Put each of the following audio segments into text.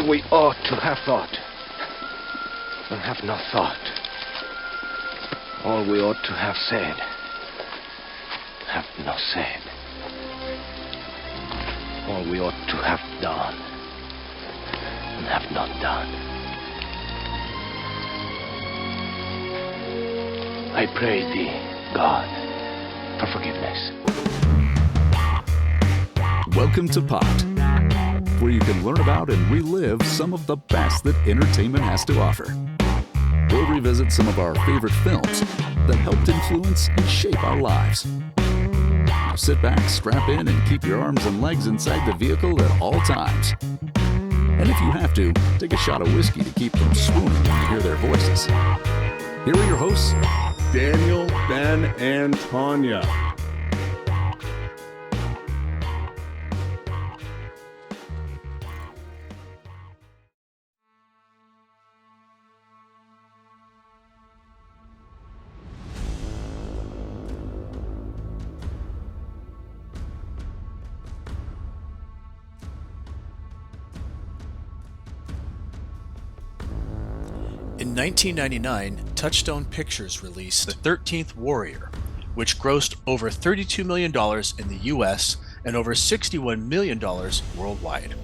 all we ought to have thought, and have not thought. All we ought to have said, have not said. All we ought to have done, and have not done. I pray thee, God, for forgiveness. Welcome to Popped, where you can learn about and relive some of the best that entertainment has to offer. We'll revisit some of our favorite films that helped influence and shape our lives. Now sit back, strap in, and keep your arms and legs inside the vehicle at all times. And if you have to, take a shot of whiskey to keep from swooning when you hear their voices. Here are your hosts, Daniel, Ben, and Tanya. In 1999, Touchstone Pictures released The 13th Warrior, which grossed over $32 million in the US and over $61 million worldwide.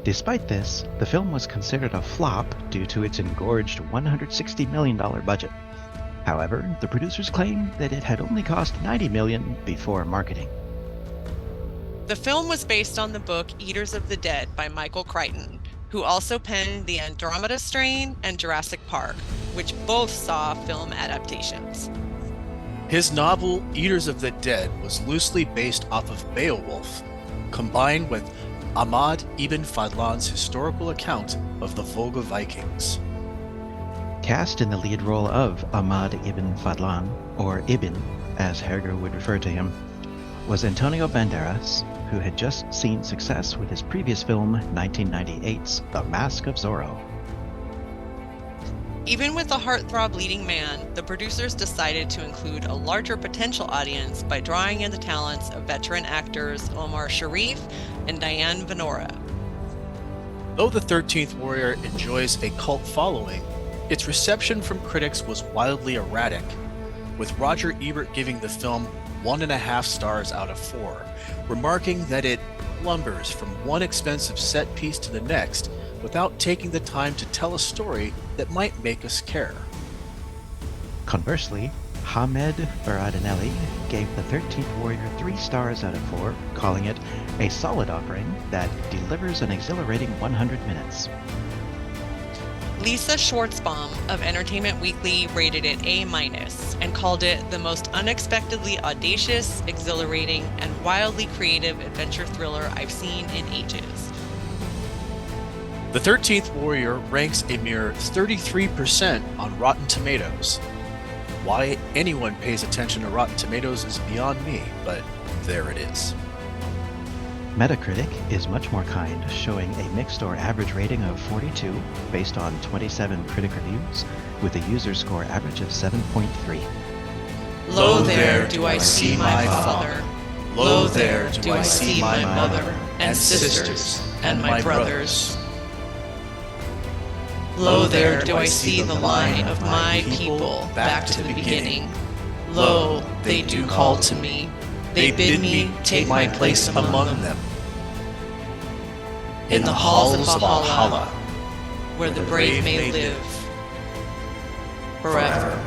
Despite this, the film was considered a flop due to its engorged $160 million budget. However, the producers claimed that it had only cost $90 million before marketing. The film was based on the book Eaters of the Dead by Michael Crichton, who also penned The Andromeda Strain and Jurassic Park, which both saw film adaptations. His novel Eaters of the Dead was loosely based off of Beowulf, combined with Ahmad Ibn Fahdlan's historical account of the Volga Vikings. Cast in the lead role of Ahmad Ibn Fahdlan, or Ibn, as Herger would refer to him, was Antonio Banderas, who had just seen success with his previous film, 1998's The Mask of Zorro. Even with a heartthrob leading man, the producers decided to include a larger potential audience by drawing in the talents of veteran actors Omar Sharif and Diane Venora. Though The 13th Warrior enjoys a cult following, its reception from critics was wildly erratic, with Roger Ebert giving the film 1.5 stars out of 4, remarking that it lumbers from one expensive set piece to the next without taking the time to tell a story that might make us care. Conversely, Hamed Baradinelli gave The 13th Warrior 3 stars out of 4, calling it a solid offering that delivers an exhilarating 100 minutes. Lisa Schwartzbaum of Entertainment Weekly rated it A- and called it the most unexpectedly audacious, exhilarating, and wildly creative adventure thriller I've seen in ages. The 13th Warrior ranks a mere 33% on Rotten Tomatoes. Why anyone pays attention to Rotten Tomatoes is beyond me, but there it is. Metacritic is much more kind, showing a mixed or average rating of 42 based on 27 critic reviews, with a user score average of 7.3. Lo there do I see my father. Lo there do I see my mother and sisters and my brothers. Lo there do I see the line of my people back to the beginning. Lo, they do call to me. They bid me take my place among them. In the halls of Valhalla, where the brave may live forever.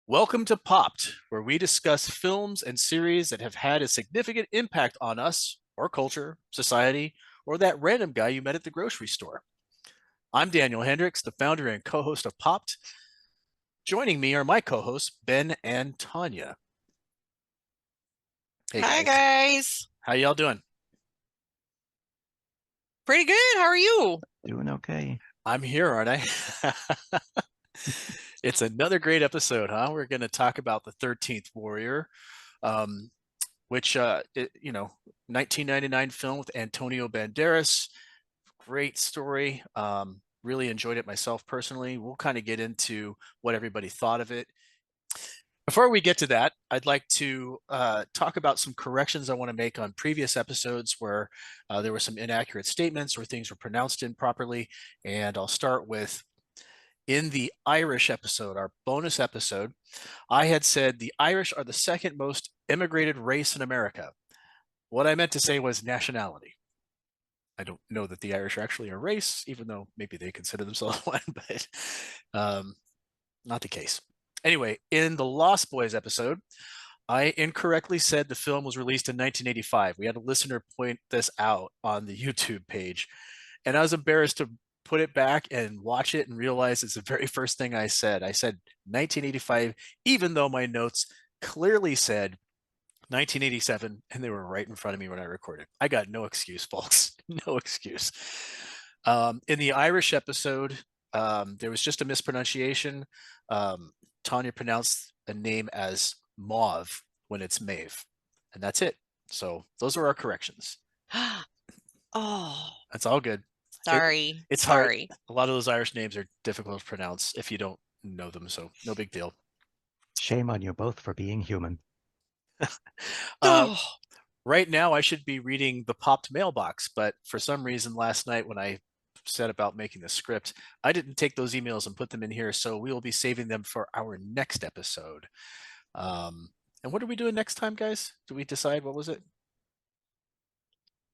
Welcome to Popped, where we discuss films and series that have had a significant impact on us, or culture, society, or that random guy you met at the grocery store. I'm Daniel Hendricks, the founder and co-host of Popped. Joining me are my co-hosts, Ben and Tanya. Hey Hi, guys. How y'all doing? Pretty good. How are you? Doing okay. I'm here, aren't I? It's another great episode, huh? We're going to talk about the 13th Warrior, which, 1999 film with Antonio Banderas. Great story. Really enjoyed it myself personally. We'll kind of get into what everybody thought of it. Before we get to that, I'd like to talk about some corrections I want to make on previous episodes where there were some inaccurate statements or things were pronounced improperly. And I'll start with in the Irish episode, our bonus episode, I had said the Irish are the second most immigrated race in America. What I meant to say was nationality. I don't know that the Irish are actually a race, even though maybe they consider themselves one, but not the case. Anyway, in the Lost Boys episode, I incorrectly said the film was released in 1985. We had a listener point this out on the YouTube page, and I was embarrassed to put it back and watch it and realize it's the very first thing I said. I said 1985, even though my notes clearly said 1987, and they were right in front of me when I recorded. I got no excuse, folks. No excuse. In the Irish episode, there was just a mispronunciation. Tanya pronounced a name as Mauve when it's Maeve, and that's it. So those are our corrections. Oh, That's all good. sorry. It's sorry. hard. A lot of those Irish names are difficult to pronounce if you don't know them, so no big deal. Shame on you both for being human. Right now, I should be reading the popped mailbox, but for some reason last night when I said about making the script, I didn't take those emails and put them in here, so we will be saving them for our next episode. And what are we doing next time, guys? Do we decide? What was it?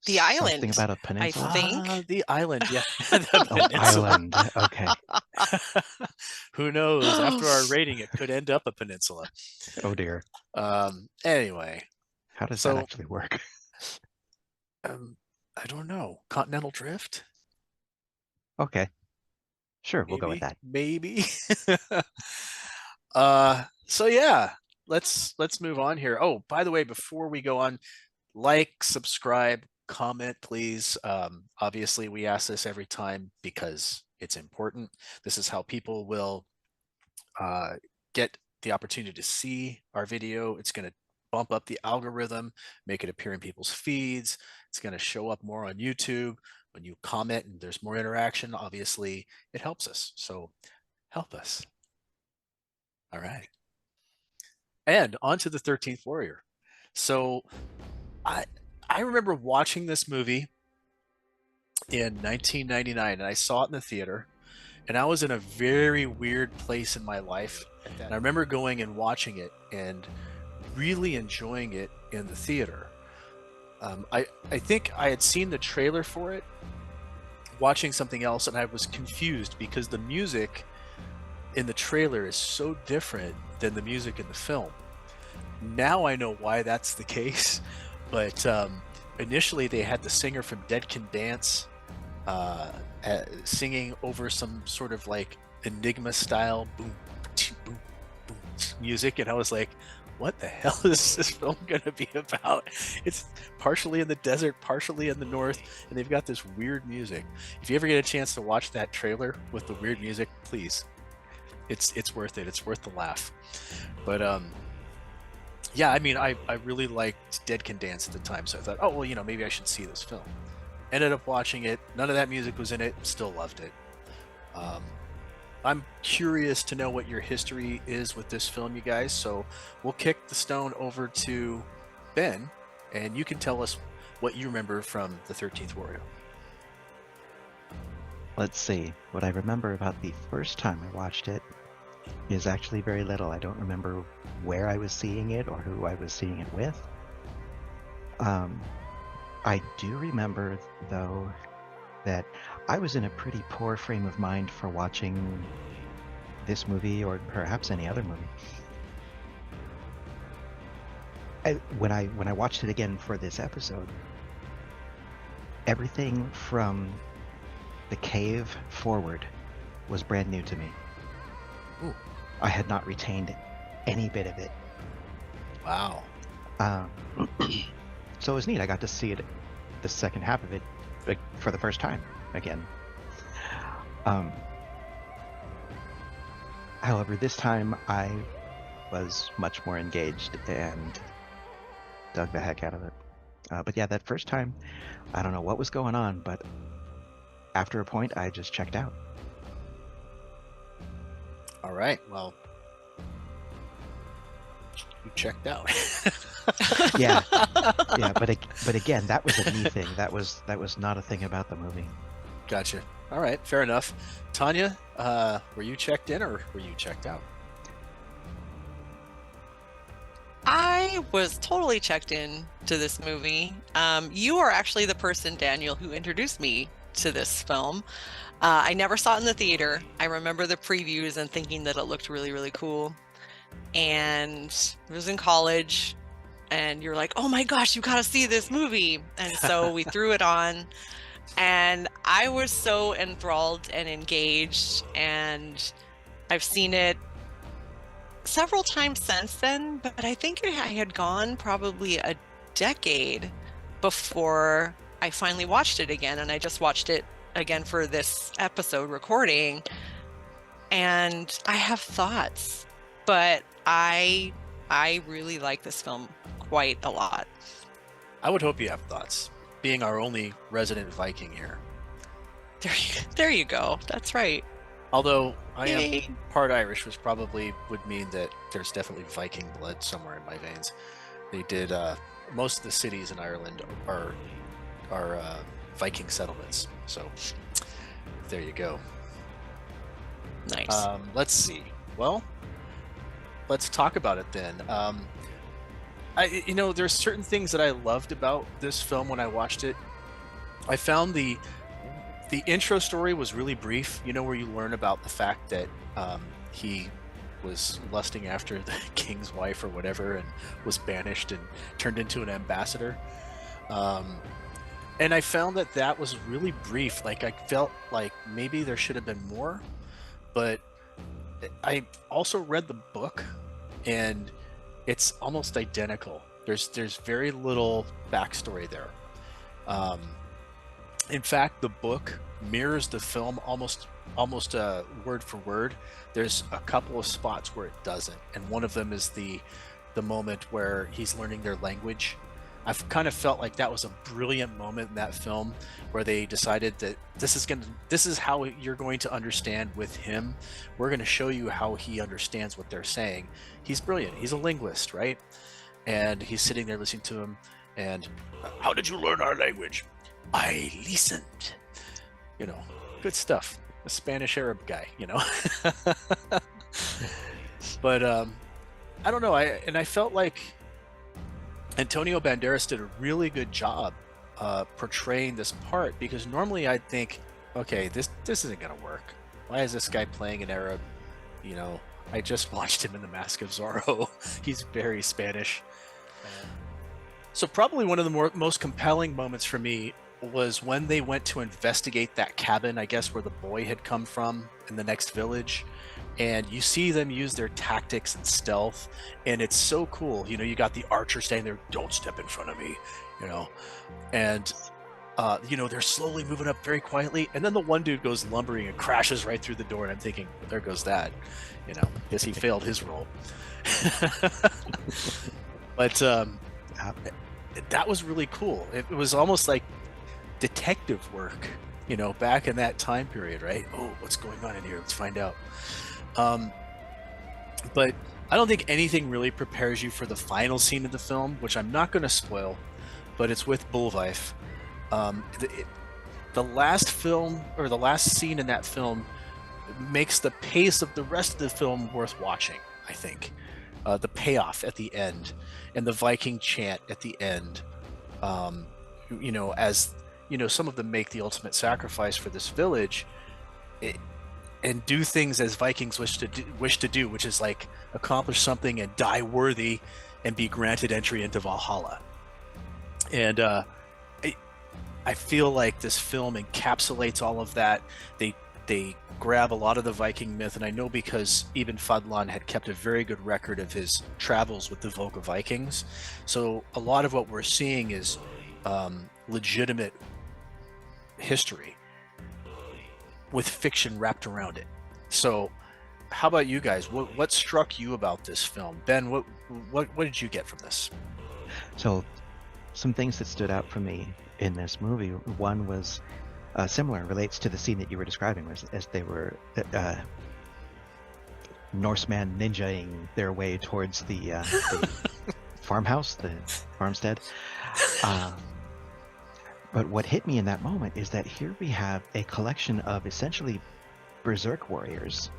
The island. Something about a peninsula? I think. The island, yeah. Oh, island. Okay. Who knows? After our rating, it could end up a peninsula. Oh, dear. Anyway. How does that actually work? I don't know. Continental drift? Okay. Sure, we'll go with that. Maybe. So yeah, let's move on here. Oh, by the way, before we go on, like, subscribe, comment, please. Obviously, we ask this every time because it's important. This is how people will get the opportunity to see our video. It's going to bump up the algorithm, make it appear in people's feeds. It's going to show up more on YouTube. When you comment and there's more interaction, obviously it helps us. So help us. All right. And on to the 13th Warrior. So I remember watching this movie in 1999, and I saw it in the theater, and I was in a very weird place in my life. And I remember going and watching it and really enjoying it in the theater. I think I had seen the trailer for it, watching something else, and I was confused because the music in the trailer is so different than the music in the film. Now I know why that's the case, but initially they had the singer from Dead Can Dance singing over some sort of like Enigma style boom, boom, boom music, and I was like, what the hell is this film going to be about? It's partially in the desert, partially in the north, and they've got this weird music. If you ever get a chance to watch that trailer with the weird music, please. It's worth it. It's worth the laugh. But yeah, I mean, I really liked Dead Can Dance at the time, so I thought, oh, well, maybe I should see this film. Ended up watching it. None of that music was in it. Still loved it. I'm curious to know what your history is with this film, you guys. So we'll kick the stone over to Ben, and you can tell us what you remember from the 13th Warrior. Let's see. What I remember about the first time I watched it is actually very little. I don't remember where I was seeing it or who I was seeing it with. I do remember, though, that I was in a pretty poor frame of mind for watching this movie or perhaps any other movie. When I watched it again for this episode, everything from the cave forward was brand new to me. Ooh. I had not retained any bit of it. Wow. So it was neat. I got to see it, the second half of it, for the first time again. However, this time I was much more engaged and dug the heck out of it. But yeah, that first time, I don't know what was going on, but after a point, I just checked out. All right. Well, you checked out. Yeah, but again, that was a me thing. That was not a thing about the movie. Gotcha. All right. Fair enough. Tanya, were you checked in or were you checked out? I was totally checked in to this movie. You are actually the person, Daniel, who introduced me to this film. I never saw it in the theater. I remember the previews and thinking that it looked really, really cool. And I was in college, and you're like, oh my gosh, you gotta see this movie. And so we threw it on, and I was so enthralled and engaged, and I've seen it several times since then, but I think I had gone probably a decade before I finally watched it again, and I just watched it again for this episode recording, and I have thoughts, but I really like this film quite a lot. I would hope you have thoughts, being our only resident Viking here. There you go. That's right. Although I Yay. am part Irish, which probably would mean that there's definitely Viking blood somewhere in my veins. They did most of the cities in Ireland are Viking settlements. So there you go. Nice. Let's see. Well, let's talk about it then. There's certain things that I loved about this film when I watched it. I found the intro story was really brief, where you learn about the fact that he was lusting after the king's wife or whatever and was banished and turned into an ambassador. And I found that was really brief. Like, I felt like maybe there should have been more, but I also read the book and it's almost identical. There's very little backstory there. In fact, the book mirrors the film almost word for word. There's a couple of spots where it doesn't, and one of them is the moment where he's learning their language. I've kind of felt like that was a brilliant moment in that film where they decided that this is how you're going to understand with him. We're going to show you how he understands what they're saying. He's brilliant. He's a linguist, right? And he's sitting there listening to him. And how did you learn our language? I listened. Good stuff. A Spanish Arab guy, But I don't know. I felt like Antonio Banderas did a really good job portraying this part, because normally I'd think, okay, this isn't gonna work. Why is this guy playing an Arab? I just watched him in The Mask of Zorro. He's very Spanish. So probably one of the most compelling moments for me was when they went to investigate that cabin, I guess, where the boy had come from in the next village. And you see them use their tactics and stealth, and it's so cool. You got the archer standing there, don't step in front of me, and they're slowly moving up very quietly, and then the one dude goes lumbering and crashes right through the door, and I'm thinking, well, there goes that. Guess he failed his role. But that was really cool. It was almost like detective work, back in that time period, right? Oh, what's going on in here? Let's find out. But I don't think anything really prepares you for the final scene of the film, which I'm not going to spoil, but it's with Beowulf. The last film, or the last scene in that film, makes the pace of the rest of the film worth watching, I think. The payoff at the end and the Viking chant at the end, as some of them make the ultimate sacrifice for this village, and do things as Vikings wish to do, which is like accomplish something and die worthy and be granted entry into Valhalla. And I feel like this film encapsulates all of that. They grab a lot of the Viking myth, and I know because Ibn Fahdlan had kept a very good record of his travels with the Volga Vikings. So a lot of what we're seeing is legitimate history with fiction wrapped around it. So how about you guys? What struck you about this film? Ben, what did you get from this? So, some things that stood out for me in this movie. One was similar, relates to the scene that you were describing, as they were Norseman ninjaing their way towards the farmhouse, the farmstead. But what hit me in that moment is that here we have a collection of essentially berserk warriors,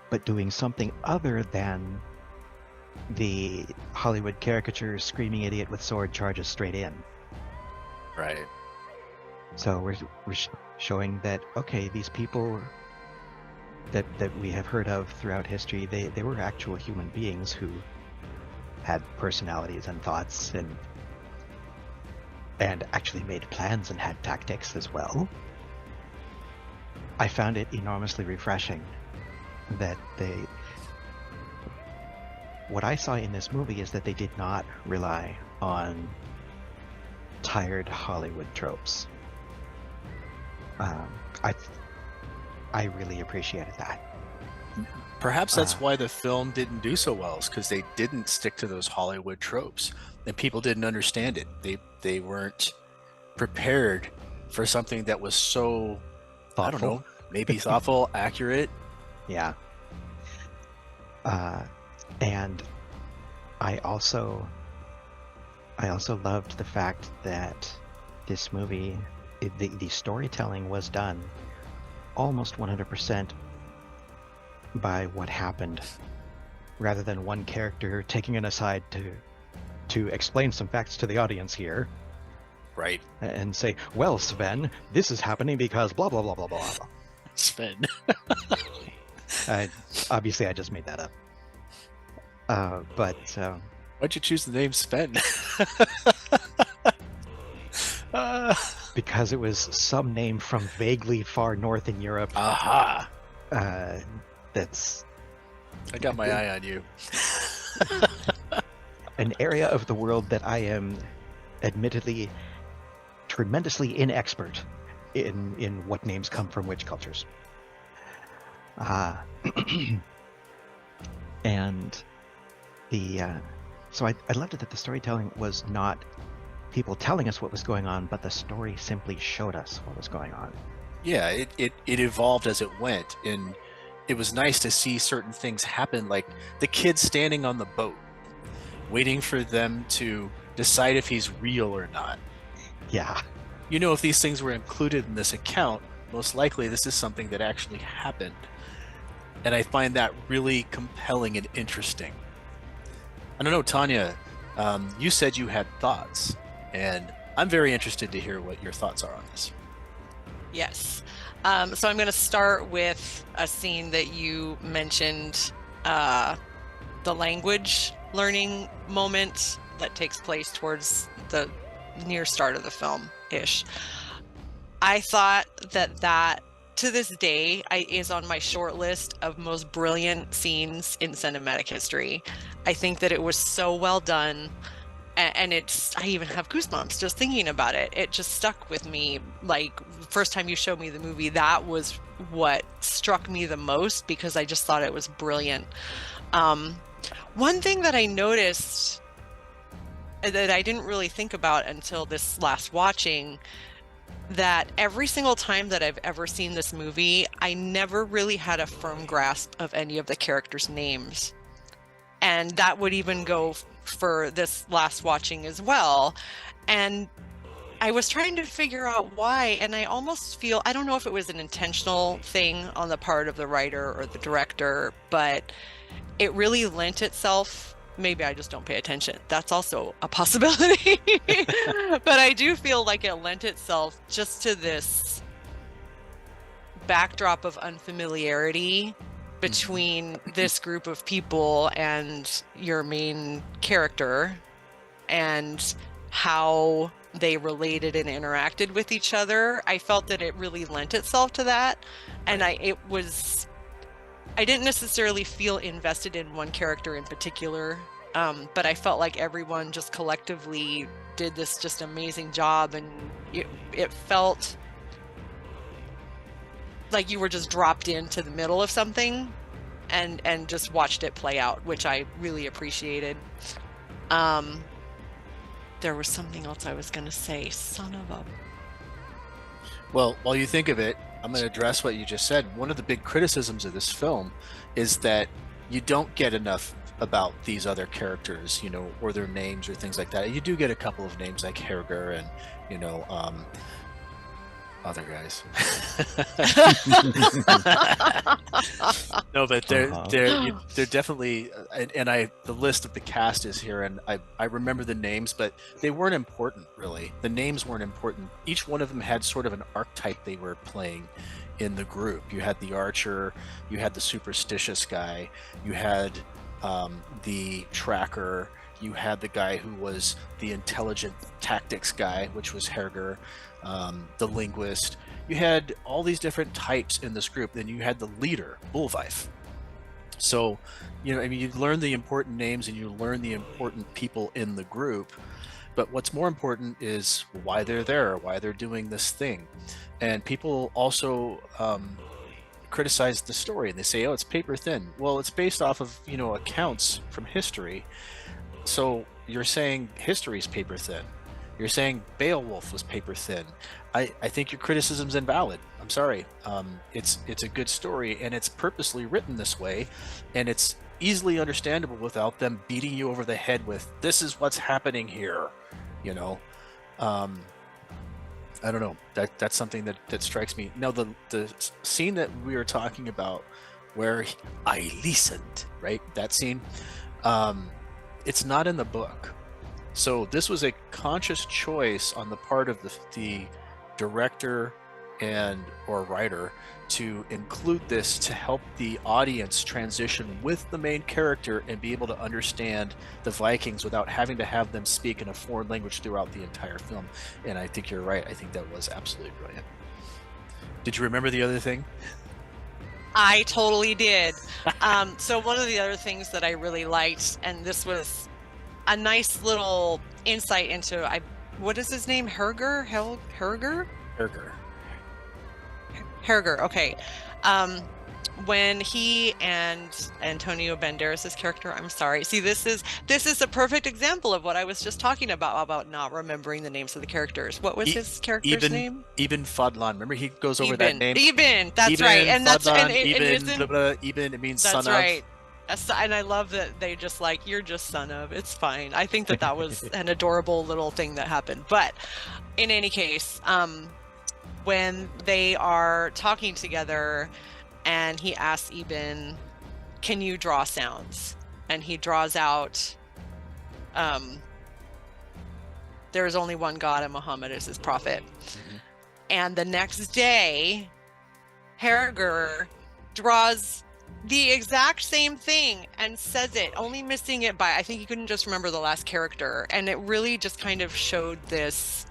but doing something other than the Hollywood caricature screaming idiot with sword charges straight in. Right. So we're showing that, okay, these people that we have heard of throughout history, they were actual human beings who had personalities and thoughts and actually made plans and had tactics as well. I found it enormously refreshing that what I saw in this movie is that they did not rely on tired Hollywood tropes. I really appreciated that. Perhaps that's why the film didn't do so well, is because they didn't stick to those Hollywood tropes, and people didn't understand it. They weren't prepared for something that was so thoughtful. I don't know, maybe thoughtful, accurate. Yeah. And I also loved the fact that this movie, the storytelling was done almost 100% by what happened, rather than one character taking an aside to explain some facts to the audience here. Right. And say, well, Sven, this is happening because blah, blah, blah, blah, blah, blah. Sven. Obviously, I just made that up. But why'd you choose the name Sven? Because it was some name from vaguely far north in Europe. Aha. That's. I got my eye on you. An area of the world that I am admittedly tremendously inexpert in what names come from which cultures. And so I loved it that the storytelling was not people telling us what was going on, but the story simply showed us what was going on. Yeah, it evolved as it went, and it was nice to see certain things happen, like the kid standing on the boat, waiting for them to decide if he's real or not. Yeah. You know, if these things were included in this account, most likely this is something that actually happened. And I find that really compelling and interesting. I don't know, Tanya, you said you had thoughts, and I'm very interested to hear what your thoughts are on this. Yes. So I'm going to start with a scene that you mentioned, the language learning moment that takes place towards the near start of the film-ish. I thought that to this day is on my short list of most brilliant scenes in cinematic history. I think that it was so well done, and I even have goosebumps just thinking about it. It just stuck with me. Like, first time you showed me the movie, that was what struck me the most, because I just thought it was brilliant. One thing that I noticed that I didn't really think about until this last watching, that every single time that I've ever seen this movie, I never really had a firm grasp of any of the characters' names. And that would even go for this last watching as well. And I was trying to figure out why, and I almost feel, I don't know if it was an intentional thing on the part of the writer or the director, but it really lent itself. Maybe I just don't pay attention. That's also a possibility. But I do feel like it lent itself just to this backdrop of unfamiliarity between this group of people and your main character, and how they related and interacted with each other. I felt that it really lent itself to that. And I didn't necessarily feel invested in one character in particular, but I felt like everyone just collectively did this just amazing job, and it felt like you were just dropped into the middle of something and just watched it play out, which I really appreciated. There was something else I was gonna say. Son of a... Well, while you think of it, I'm going to address what you just said. One of the big criticisms of this film is that you don't get enough about these other characters, you know, or their names or things like that. You do get a couple of names like Herger and, you know, other guys. No, but they're definitely, and the list of the cast is here, and I remember the names, but they weren't important really. The names weren't important. Each one of them had sort of an archetype they were playing in the group. You had the archer, you had the superstitious guy, you had the tracker, you had the guy who was the intelligent tactics guy, which was Herger, the linguist. You had all these different types in this group. Then you had the leader, Beowulf. So, you know, I mean, you learn the important names and you learn the important people in the group. But what's more important is why they're there, why they're doing this thing. And people also criticize the story, and they say, oh, it's paper thin. Well, it's based off of, you know, accounts from history. So you're saying history is paper thin. You're saying Beowulf was paper thin. I think your criticism's invalid. I'm sorry. It's a good story, and it's purposely written this way, and it's easily understandable without them beating you over the head with, this is what's happening here, you know. I don't know. That's something that strikes me. Now, the scene that we were talking about where I listened, right? That scene, it's not in the book. So this was a conscious choice on the part of the director and or writer to include this to help the audience transition with the main character and be able to understand the Vikings without having to have them speak in a foreign language throughout the entire film. And I think you're right. I think that was absolutely brilliant. Did you remember the other thing? I totally did. So one of the other things that I really liked, and this was a nice little insight into, what is his name? Herger? Herger? Herger, okay. When he and Antonio Banderas' character, I'm sorry. See, this is a perfect example of what I was just talking about not remembering the names of the characters. What was his character's name? Ibn Fahdlan. Remember, he goes over that name. Ibn, that's right. And that's Ibn, it means son of. That's right. And I love that they just like, you're just son of, it's fine. I think that was an adorable little thing that happened. But in any case, when they are talking together and he asks Ibn, can you draw sounds? And he draws out, there is only one God and Muhammad is his prophet. Mm-hmm. And the next day, Herger draws the exact same thing and says it, only missing it by, I think he couldn't just remember the last character. And it really just kind of showed this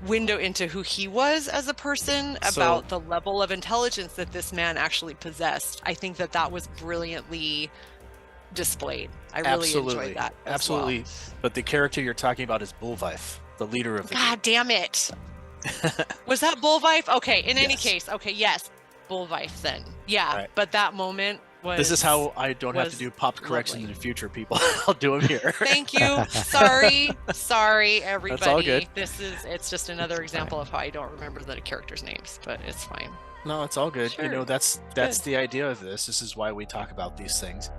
window into who he was as a person, about the level of intelligence that this man actually possessed. I think that was brilliantly displayed. I really enjoyed that. Absolutely. Well. But the character you're talking about is Beowulf, the leader of the God damn it. Was that Beowulf? Okay, in any case, okay, yes. Beowulf then. Yeah, right. But that moment was... This is how I don't have to do pop correction in the future, people. I'll do them here. Thank you. Sorry, everybody. That's all good. It's just another example of how I don't remember the characters' names, but it's fine. No, it's all good. Sure. You know, that's the idea of this. This is why we talk about these things.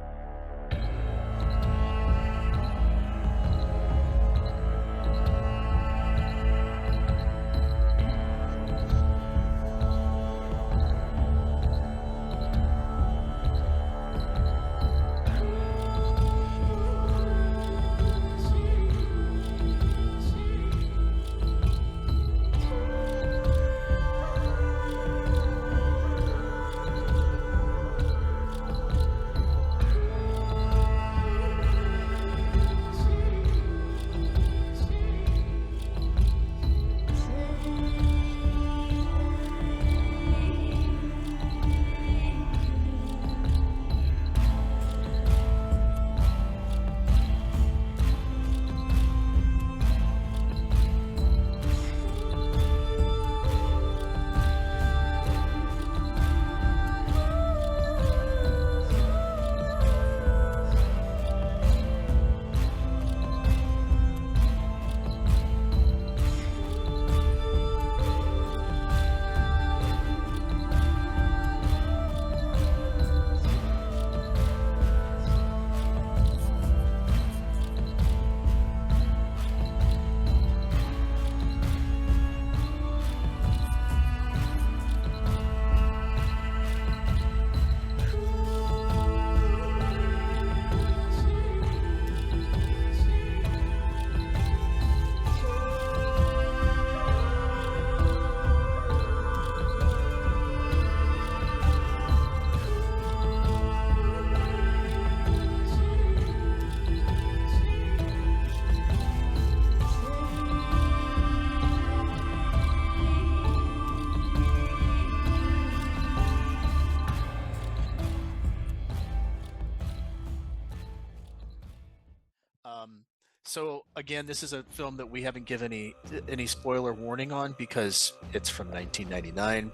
So again, this is a film that we haven't given any spoiler warning on because it's from 1999.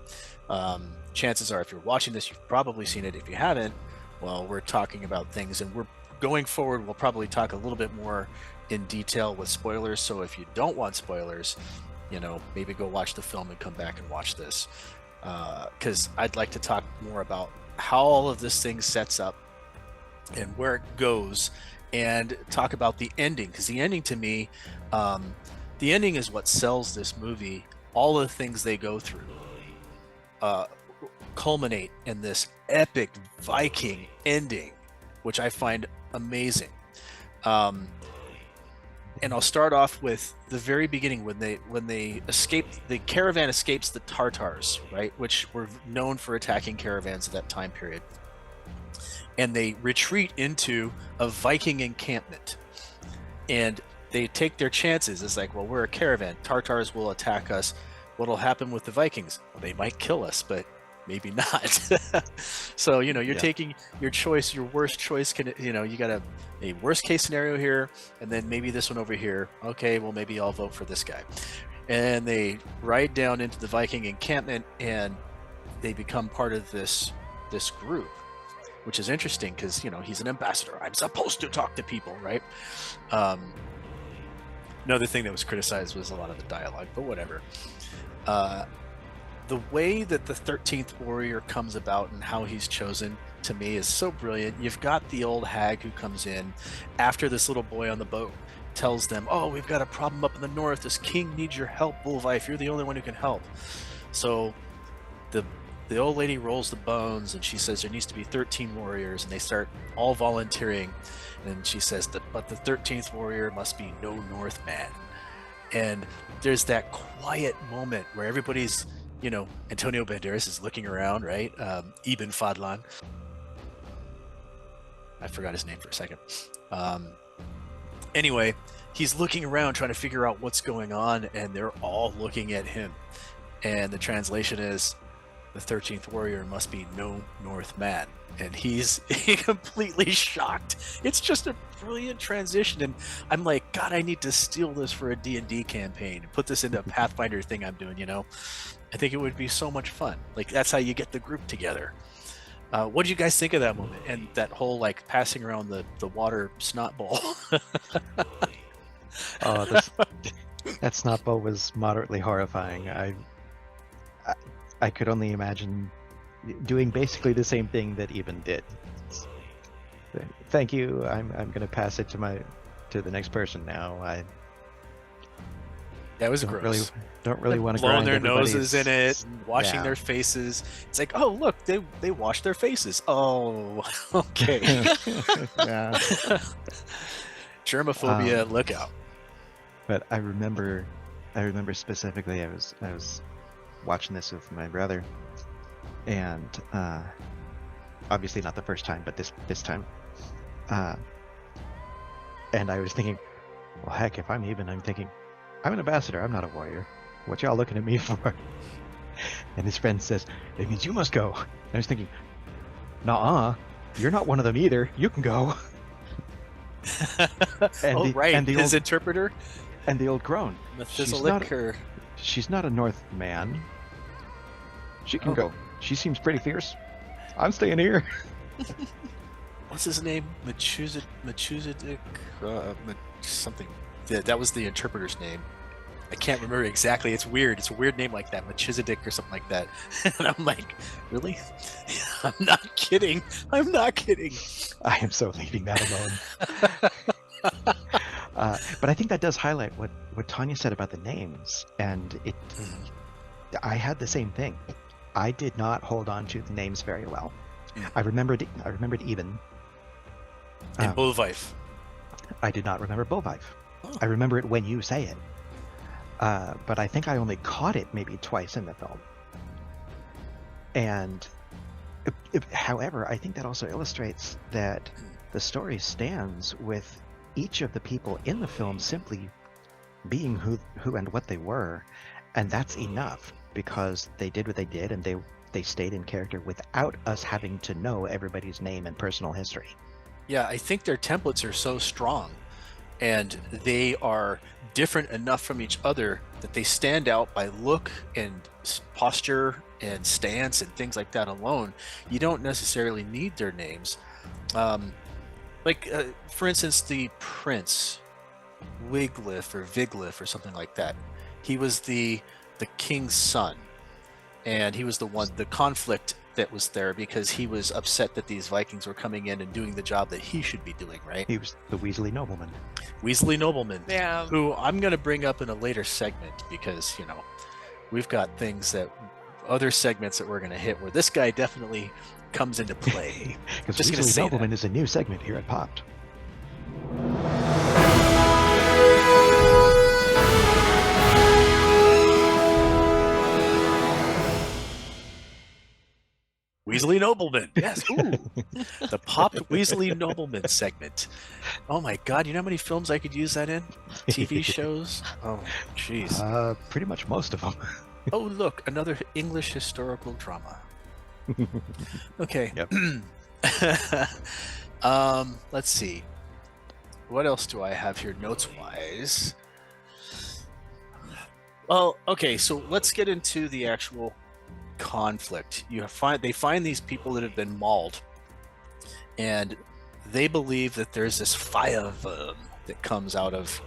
Chances are, if you're watching this, you've probably seen it. If you haven't, well, we're talking about things, and we're going forward. We'll probably talk a little bit more in detail with spoilers. So if you don't want spoilers, maybe go watch the film and come back and watch this, because I'd like to talk more about how all of this thing sets up and where it goes, and talk about the ending, because the ending to me, the ending is what sells this movie. All the things they go through culminate in this epic Viking ending, which I find amazing. And I'll start off with the very beginning when they escape. The caravan escapes the Tartars, right, which were known for attacking caravans at that time period. And they retreat into a Viking encampment, and they take their chances. It's like, well, we're a caravan. Tartars will attack us. What'll happen with the Vikings? Well, they might kill us, but maybe not. So, you're taking your choice, your worst choice. You got a worst case scenario here, and then maybe this one over here. Okay, well, maybe I'll vote for this guy. And they ride down into the Viking encampment, and they become part of this group, which is interesting because, he's an ambassador. I'm supposed to talk to people, right? Another thing that was criticized was a lot of the dialogue, but whatever. The way that the 13th warrior comes about and how he's chosen, to me, is so brilliant. You've got the old hag who comes in after this little boy on the boat tells them, oh, we've got a problem up in the north. This king needs your help, Beowulf. You're the only one who can help. So the old lady rolls the bones, and she says there needs to be 13 warriors, and they start all volunteering. And she says but the 13th warrior must be no Northman. And there's that quiet moment where everybody's, Antonio Banderas is looking around, right? Ibn Fahdlan. I forgot his name for a second. Anyway, he's looking around trying to figure out what's going on, and they're all looking at him. And the translation is, the 13th warrior must be no Northman. And he's completely shocked. It's just a brilliant transition, and I'm like, God, I need to steal this for a D&D campaign and put this into a Pathfinder thing I'm doing. I think it would be so much fun. Like, that's how you get the group together. What did you guys think of that moment and that whole passing around the water snot ball? Oh, that snot ball was moderately horrifying. I could only imagine doing basically the same thing that Eben did. Thank you. I'm going to pass it to the next person now. That was gross. Don't really want to blowing grind their everybody's noses in it, washing their faces. It's like, oh, look, they wash their faces. Oh, okay. Yeah. Germophobia, look out. But I remember specifically, I was watching this with my brother, and obviously not the first time, but this time, and I was thinking, well, heck, if I'm Eben, I'm thinking, I'm an ambassador, I'm not a warrior. What y'all looking at me for? And his friend says, it means you must go. And I was thinking, nuh-uh, you're not one of them either. You can go. And his interpreter? And the old crone. Methuselah. She's not a Northman. She can go. She seems pretty fierce. I'm staying here. What's his name? Machuzidik? Something. That was the interpreter's name. I can't remember exactly. It's weird. It's a weird name like that, Melchizedek or something like that. And I'm like, really? I'm not kidding. I am so leaving that alone. But I think that does highlight what Tanya said about the names, and I had the same thing. I did not hold on to the names very well. I remembered Eben. And Beowulf. I did not remember Beowulf. Oh. I remember it when you say it. But I think I only caught it maybe twice in the film. And however, I think that also illustrates that the story stands with each of the people in the film simply being who and what they were, and that's enough because they did what they did, and they stayed in character without us having to know everybody's name and personal history. Yeah, I think their templates are so strong and they are different enough from each other that they stand out by look and posture and stance and things like that alone. You don't necessarily need their names. For instance, the prince Wiglaf or something like that. He was the king's son, and he was the conflict that was there because he was upset that these Vikings were coming in and doing the job that he should be doing, right? He was the Weasley nobleman. Weasley nobleman, Yeah. who I'm going to bring up in a later segment because, we've got other segments that we're going to hit where this guy definitely comes into play. Because Just gonna Weasley say nobleman is a new segment here at Popped. Weasley nobleman, yes. Ooh, the popped Weasley nobleman segment. Oh my God, you know how many films I could use that in? TV shows? Oh, jeez. Pretty much most of them. Oh, look, another English historical drama. Okay. Yep. Let's see. What else do I have here notes-wise? Well, okay, so let's get into the actual conflict. They find these people that have been mauled, and they believe that there's this fire verm that comes out of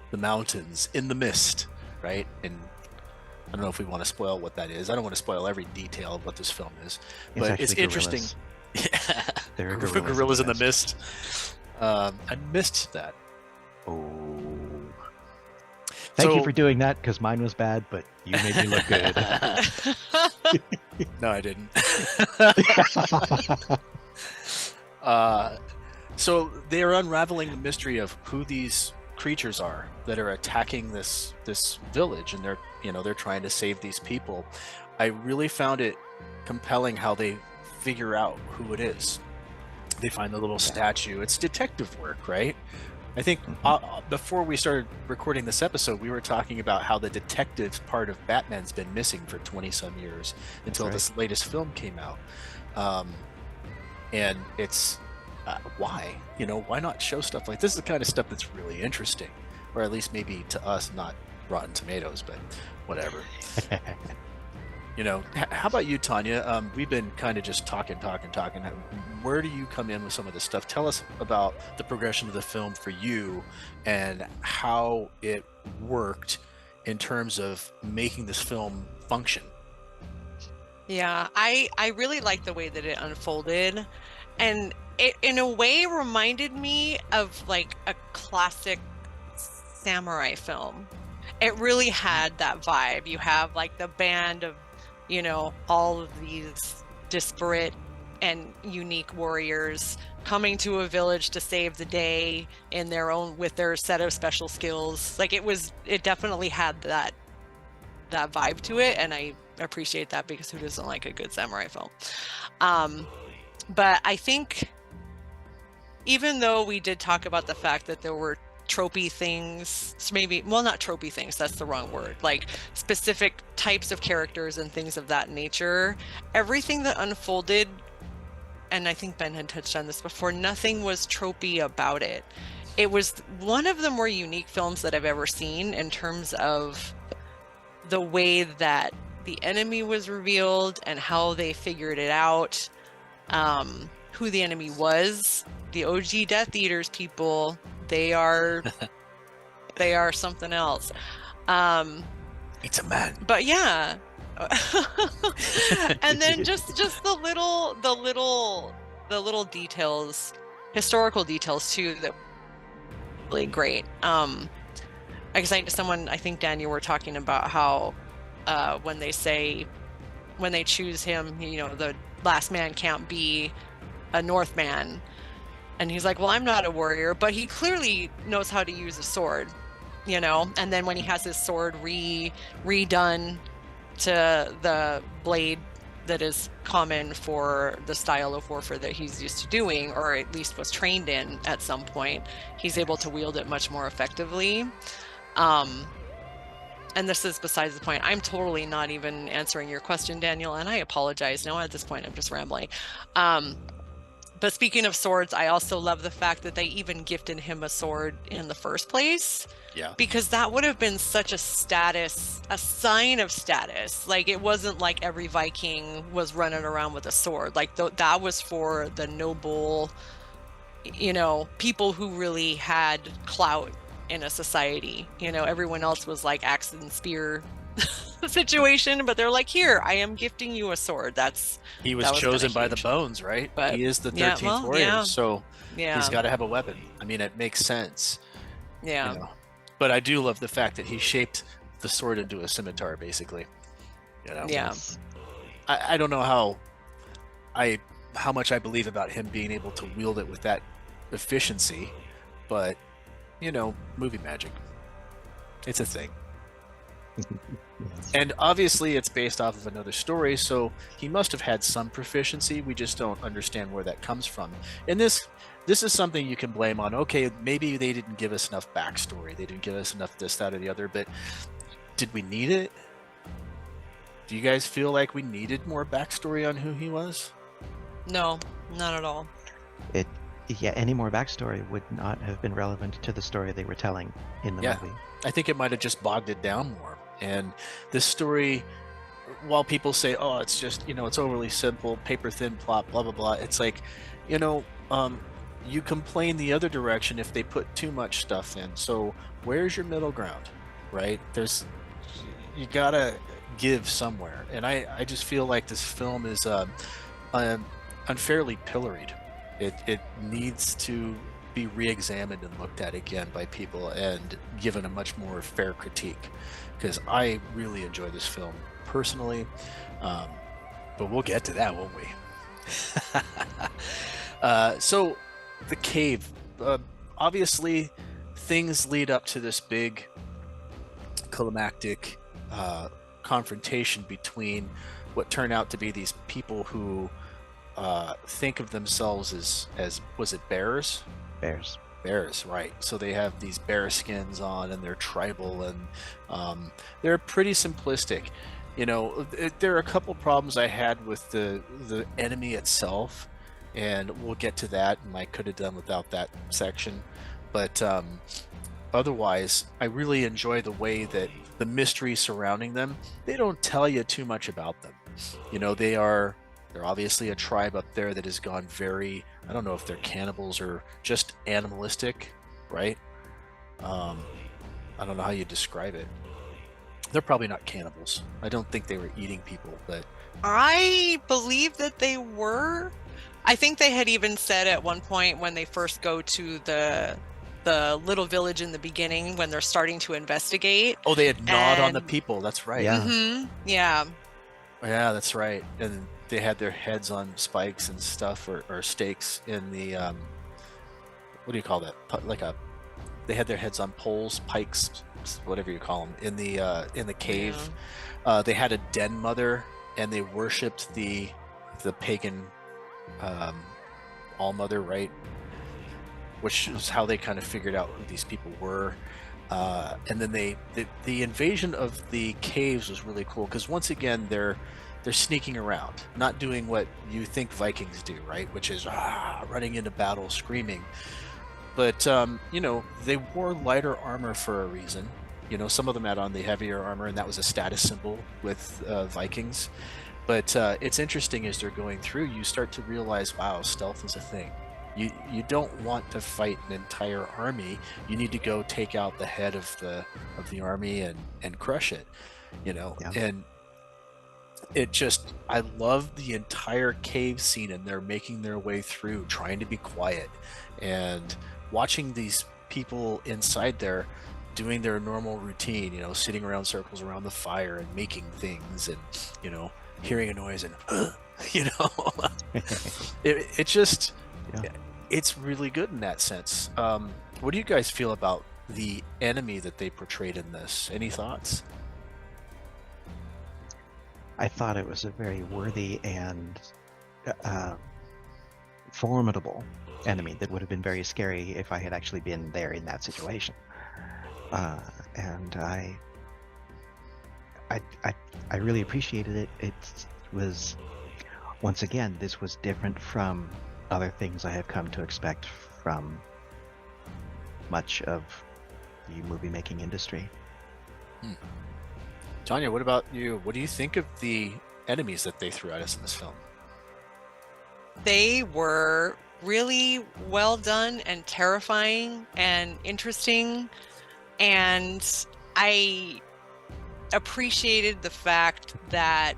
the mountains in the mist, right? And I don't know if we want to spoil what that is. I don't want to spoil every detail of what this film is, but it's interesting. Yeah, There are gorillas in the mist. I missed that. Oh. Thank So- you for doing that, because mine was bad, but you made me look good. No, I didn't. So they are unraveling the mystery of who these creatures are that are attacking this village, and they're trying to save these people. I really found it compelling how they figure out who it is. They find the little statue. It's detective work, right? I think before we started recording this episode, we were talking about how the detective part of Batman's been missing for 20-some years until this latest film came out. And it's why? Why not show stuff like this? Is the kind of stuff that's really interesting, or at least maybe to us, not Rotten Tomatoes, but whatever. How about you, Tanya? We've been kind of just talking. Where do you come in with some of this stuff? Tell us about the progression of the film for you and how it worked in terms of making this film function. Yeah, I really like the way that it unfolded, and it in a way reminded me of like a classic samurai film. It really had that vibe. You have like the band of, all of these disparate and unique warriors coming to a village to save the day with their set of special skills. Like it definitely had that vibe to it, and I appreciate that, because who doesn't like a good samurai film? But I think, even though we did talk about the fact that there were tropey things, not tropey things, that's the wrong word, like specific types of characters and things of that nature, everything that unfolded, and I think Ben had touched on this before, nothing was tropey about it. It was one of the more unique films that I've ever seen in terms of the way that the enemy was revealed and how they figured it out, who the enemy was. The OG Death Eaters people, they are something else. It's a man. But yeah. And then just the little details, historical details too, that were really great. I think Daniel were talking about how when they choose him, the last man can't be a Northman. And he's like, well, I'm not a warrior, but he clearly knows how to use a sword, and then when he has his sword redone to the blade that is common for the style of warfare that he's used to doing, or at least was trained in at some point, he's able to wield it much more effectively. And this is besides the point. I'm totally not even answering your question, Daniel, and I apologize. No, at this point, I'm just rambling. But speaking of swords, I also love the fact that they even gifted him a sword in the first place. Yeah. Because that would have been such a sign of status. Like, it wasn't like every Viking was running around with a sword. Like, that was for the noble, people who really had clout in a society. Everyone else was like axe and spear situation, but they're like, here, I am gifting you a sword. He was chosen by the bones, right? But he is the 13th warrior, so yeah, he's got to have a weapon. I mean, it makes sense. Yeah. But I do love the fact that he shaped the sword into a scimitar, basically. Yeah. I don't know how much I believe about him being able to wield it with that efficiency, but movie magic. It's a thing. And obviously it's based off of another story, so he must have had some proficiency. We just don't understand where that comes from. And this is something you can blame on, okay, maybe they didn't give us enough backstory. They didn't give us enough this, that, or the other, but did we need it? Do you guys feel like we needed more backstory on who he was? No, not at all. Any more backstory would not have been relevant to the story they were telling in the movie. I think it might have just bogged it down more. And this story, while people say, oh, it's just, it's overly simple, paper thin plot, blah, blah, blah. It's like, you complain the other direction if they put too much stuff in. So where's your middle ground, right? You gotta give somewhere. And I just feel like this film is unfairly pilloried. It needs to be re-examined and looked at again by people and given a much more fair critique, because I really enjoy this film personally, but we'll get to that, won't we? So the cave, obviously things lead up to this big climactic confrontation between what turn out to be these people who think of themselves as was it bears? Bears, right. So they have these bear skins on and they're tribal, and they're pretty simplistic. There are a couple problems I had with the enemy itself, and we'll get to that, and I could have done without that section. But otherwise, I really enjoy the way that the mystery surrounding them, they don't tell you too much about them. They're obviously a tribe up there that has gone very, I don't know if they're cannibals or just animalistic, right? I don't know how you describe it. They're probably not cannibals. I don't think they were eating people, but I believe that they were. I think they had even said at one point when they first go to the little village in the beginning, when they're starting to investigate. Oh, they had gnawed on the people. That's right. Yeah. Mm-hmm. Yeah. Yeah, that's right. And they had their heads on spikes and stuff, or stakes in the what do you call that? They had their heads on poles, pikes, whatever you call them, in the cave. Yeah. They had a den mother, and they worshipped the pagan all mother, right? Which is how they kind of figured out who these people were. And then the invasion of the caves was really cool, because once again they're sneaking around, not doing what you think Vikings do, right? Which is running into battle, screaming. But they wore lighter armor for a reason. Some of them had on the heavier armor, and that was a status symbol with Vikings. But it's interesting, as they're going through, you start to realize, wow, stealth is a thing. You don't want to fight an entire army. You need to go take out the head of the army and crush it. Yeah. And it just, I love the entire cave scene, and they're making their way through, trying to be quiet, and watching these people inside there doing their normal routine, sitting around circles around the fire and making things, and hearing a noise and it just, yeah. It's really good in that sense. What do you guys feel about the enemy that they portrayed in this? Any thoughts? I thought it was a very worthy and formidable enemy that would have been very scary if I had actually been there in that situation. And I really appreciated it. It was, once again, this was different from other things I have come to expect from much of the movie making industry. Tanya, what about you? What do you think of the enemies that they threw at us in this film? They were really well done and terrifying and interesting, and I appreciated the fact that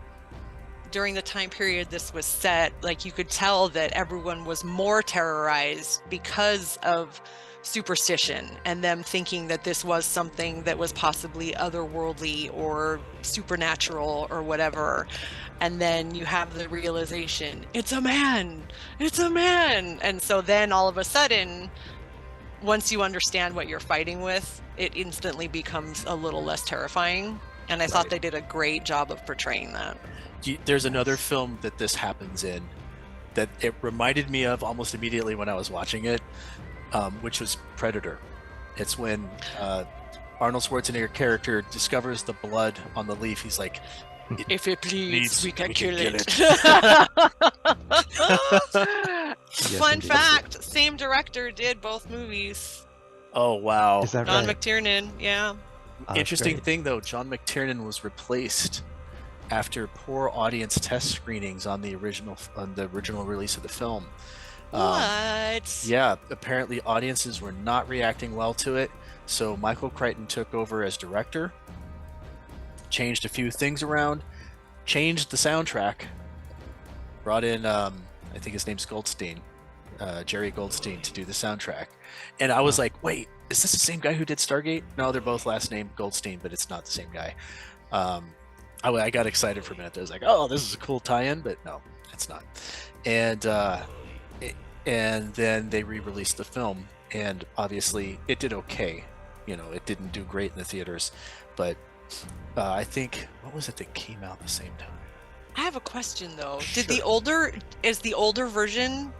during the time period this was set, like, you could tell that everyone was more terrorized because of superstition and them thinking that this was something that was possibly otherworldly or supernatural or whatever. And then you have the realization, it's a man, and so then all of a sudden, once you understand what you're fighting with, it instantly becomes a little less terrifying. And I thought they did a great job of portraying that. There's another film that this happens in that it reminded me of almost immediately when I was watching it, which was Predator. It's when Arnold Schwarzenegger character discovers the blood on the leaf. He's like, if it bleeds, we can kill it. Fun fact, same director did both movies. Oh, wow. Is that John right? McTiernan, yeah. Interesting great. thing, though, John McTiernan was replaced after poor audience test screenings on the original release of the film. What? Yeah, apparently audiences were not reacting well to it, so Michael Crichton took over as director, changed a few things around, changed the soundtrack, brought in I think his name's Goldstein, Jerry Goldstein, to do the soundtrack. And I was like, wait, is this the same guy who did Stargate? No, they're both last name Goldstein, but it's not the same guy. I got excited for a minute. I was like, oh, this is a cool tie-in, but no, it's not. And then they re-released the film, and obviously it did okay. It didn't do great in the theaters, but I think, what was it that came out at the same time? I have a question though. Sure. Is the older version,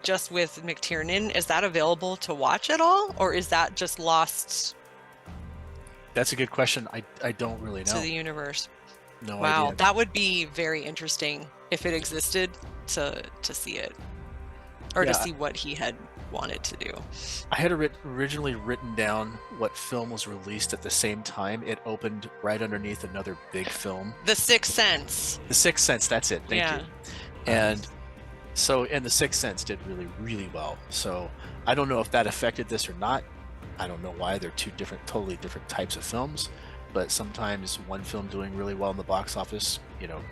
just with McTiernan, is that available to watch at all, or is that just lost That's a good question. I don't really know. to the universe? No Wow, idea. that would be very interesting if it existed, to see it, or to Yeah. see what he had wanted to do. I had originally written down what film was released at the same time. It opened right underneath another big film, The Sixth Sense. The Sixth Sense. That's it. Thank Yeah. you. And The Sixth Sense did really, really well. So I don't know if that affected this or not. I don't know why. They're two totally different types of films. But sometimes one film doing really well in the box office,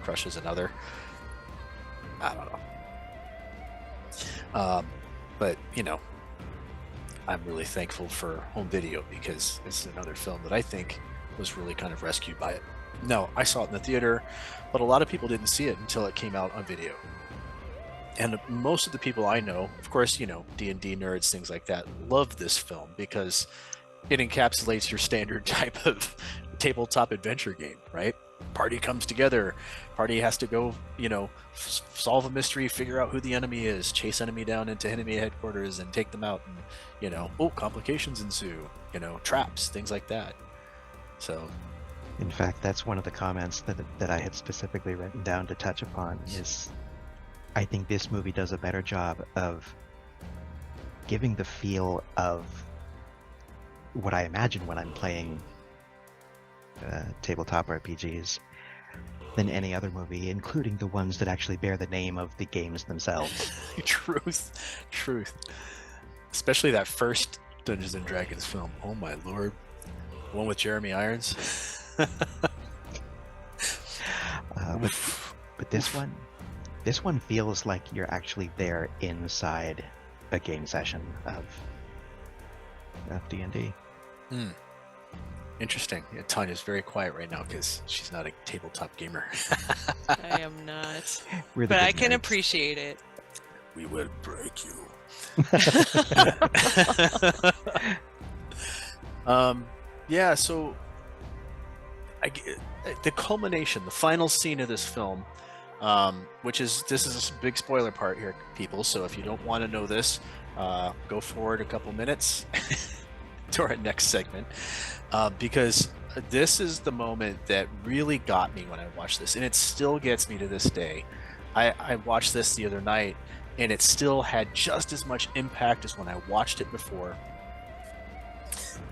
crushes another. I don't know. But I'm really thankful for home video, because it's another film that I think was really kind of rescued by it. No, I saw it in the theater, but a lot of people didn't see it until it came out on video. And most of the people I know, of course, D&D nerds, things like that, love this film because it encapsulates your standard type of tabletop adventure game, right? Party comes together, party has to go, solve a mystery, figure out who the enemy is, chase enemy down into enemy headquarters and take them out, and complications ensue, traps, things like that. So In fact, that's one of the comments that I had specifically written down to touch upon, is I think this movie does a better job of giving the feel of what I imagine when I'm playing tabletop RPGs than any other movie, including the ones that actually bear the name of the games themselves. Truth. Especially that first Dungeons and Dragons film. Oh my lord. The one with Jeremy Irons. But this one feels like you're actually there inside a game session of D&D. Interesting. Yeah, Tanya's very quiet right now because she's not a tabletop gamer. I am not. We're the But I big can nerds. appreciate it. We will break you. Yeah, so the culmination, the final scene of this film, this is a big spoiler part here, people. So if you don't want to know this, go forward a couple minutes to our next segment, because this is the moment that really got me when I watched this, and it still gets me to this day. I watched this the other night, and it still had just as much impact as when I watched it before.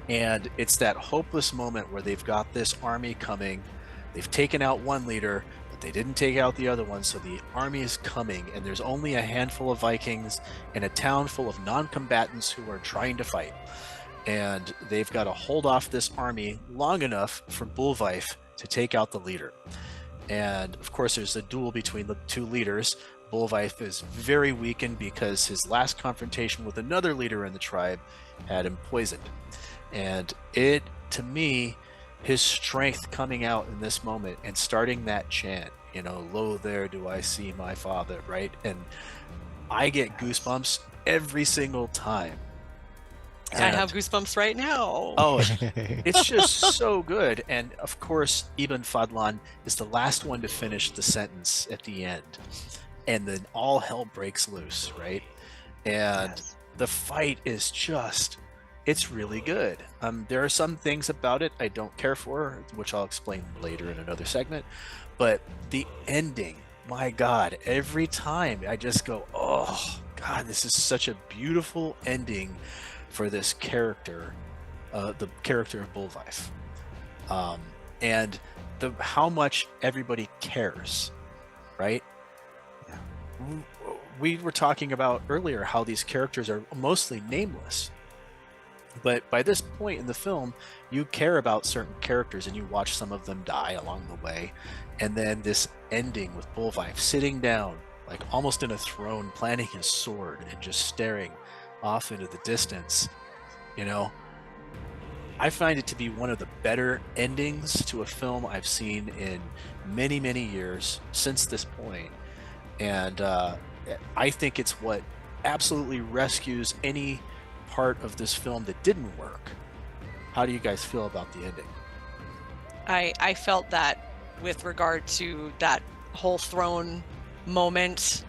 And it's that hopeless moment where they've got this army coming. They've taken out one leader, but they didn't take out the other one, so the army is coming, and there's only a handful of Vikings in a town full of non-combatants who are trying to fight. And they've got to hold off this army long enough for Beowulf to take out the leader. And of course, there's a duel between the two leaders. Beowulf is very weakened because his last confrontation with another leader in the tribe had him poisoned. And it, to me, his strength coming out in this moment and starting that chant, you know, "Lo, there do I see my father," right? And I get goosebumps every single time. And I have goosebumps right now. Oh, it's just so good. And of course, Ibn Fahdlan is the last one to finish the sentence at the end. And then all hell breaks loose, right? And the fight is just, it's really good. There are some things about it I don't care for, which I'll explain later in another segment. But the ending, my God, every time I just go, oh, God, this is such a beautiful ending for this character, the character of Beowulf, and how much everybody cares, right? Yeah. We were talking about earlier how these characters are mostly nameless, but by this point in the film, you care about certain characters and you watch some of them die along the way, and then this ending with Beowulf sitting down, like almost in a throne, planting his sword and just staring off into the distance, you know, I find it to be one of the better endings to a film I've seen in many, many years since this point. And I think it's what absolutely rescues any part of this film that didn't work. How do you guys feel about the ending? I felt that with regard to that whole throne moment.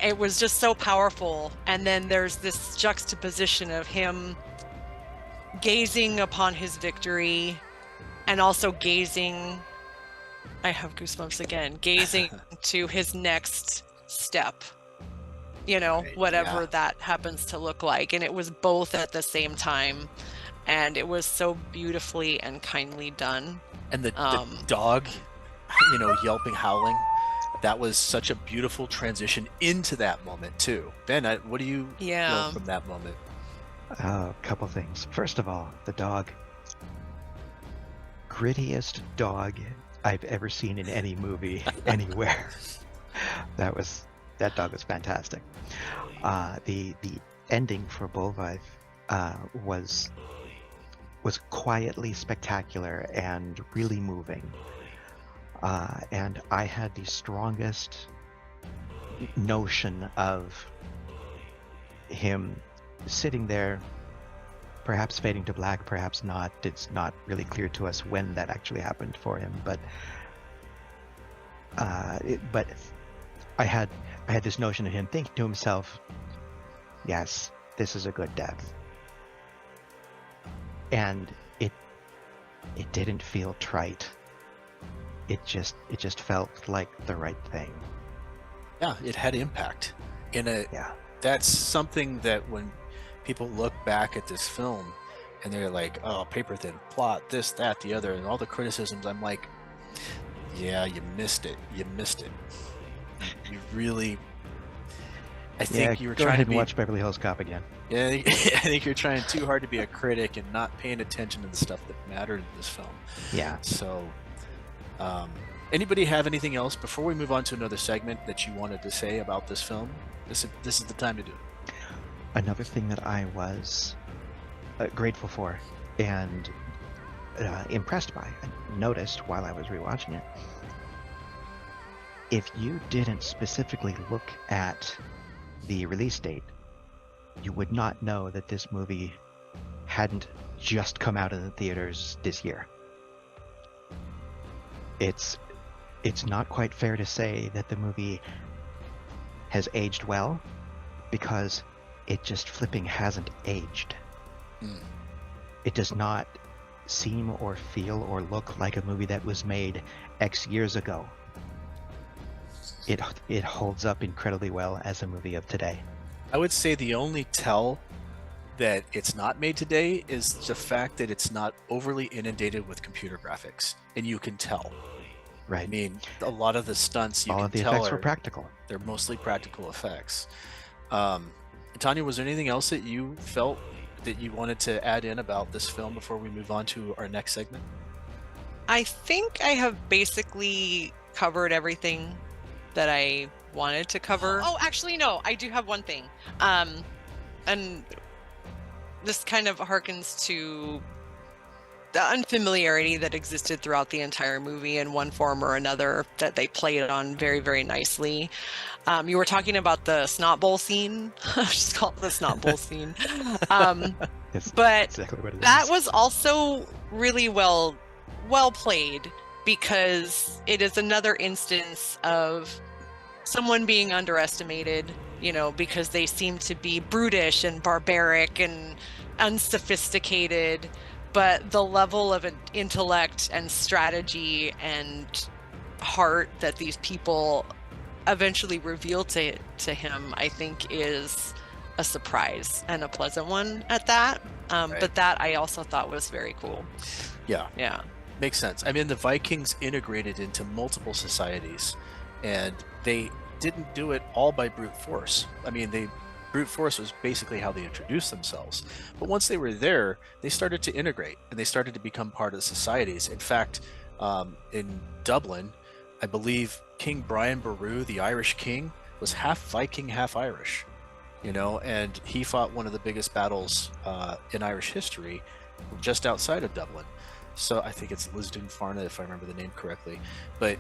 It was just so powerful. And then there's this juxtaposition of him gazing upon his victory and also gazing, I have goosebumps again, gazing to his next step, you know, Right, whatever yeah. that happens to look like. And it was both at the same time. And it was so beautifully and kindly done. And the dog, you know, yelping, howling. That was such a beautiful transition into that moment too. Ben, what do you feel from that moment? A couple things. First of all, the dog. Grittiest dog I've ever seen in any movie anywhere. That dog was fantastic. The ending for Beowulf was quietly spectacular and really moving. And I had the strongest notion of him sitting there, perhaps fading to black, perhaps not. It's not really clear to us when that actually happened for him, but I had this notion of him thinking to himself, yes, this is a good death. And it didn't feel trite. It just felt like the right thing. Yeah, it had impact. That's something that when people look back at this film and they're like, oh, paper thin plot, this, that, the other, and all the criticisms, I'm like, yeah, you missed it. You You really, I think you were go trying ahead to and watch Beverly Hills Cop again. Yeah, I think you're trying too hard to be a critic and not paying attention to the stuff that mattered in this film. Yeah. So, anybody have anything else before we move on to another segment that you wanted to say about this film? This is the time to do it. Another thing that I was grateful for and impressed by, and noticed while I was rewatching it, if you didn't specifically look at the release date, you would not know that this movie hadn't just come out in the theaters this year. It's not quite fair to say that the movie has aged well, because it just flipping hasn't aged. It does not seem or feel or look like a movie that was made X years ago. it holds up incredibly well as a movie of today. I would say the only tell that it's not made today is the fact that it's not overly inundated with computer graphics, and you can tell. Right. I mean, a lot of the stunts you All can of the tell effects were practical. they're mostly practical effects. Tanya, was there anything else that you felt that you wanted to add in about this film before we move on to our next segment? I think I have basically covered everything that I wanted to cover. Oh, actually, no, I do have one thing. And this kind of harkens to the unfamiliarity that existed throughout the entire movie in one form or another that they played on very, very nicely. You were talking about the snot bowl scene. I just call it the snot bowl scene. But exactly what it that is. was also really well played, because it is another instance of someone being underestimated, because they seem to be brutish and barbaric and unsophisticated, but the level of intellect and strategy and heart that these people eventually reveal to him, I think, is a surprise and a pleasant one at that. Right. But that I also thought was very cool. Yeah. Makes sense. I mean, the Vikings integrated into multiple societies, and they didn't do it all by brute force. I mean, brute force was basically how they introduced themselves. But once they were there, they started to integrate, and they started to become part of societies. In fact, in Dublin, I believe King Brian Boru, the Irish king, was half Viking, half Irish. And he fought one of the biggest battles in Irish history just outside of Dublin. So I think it's Lisdon Farna, if I remember the name correctly. But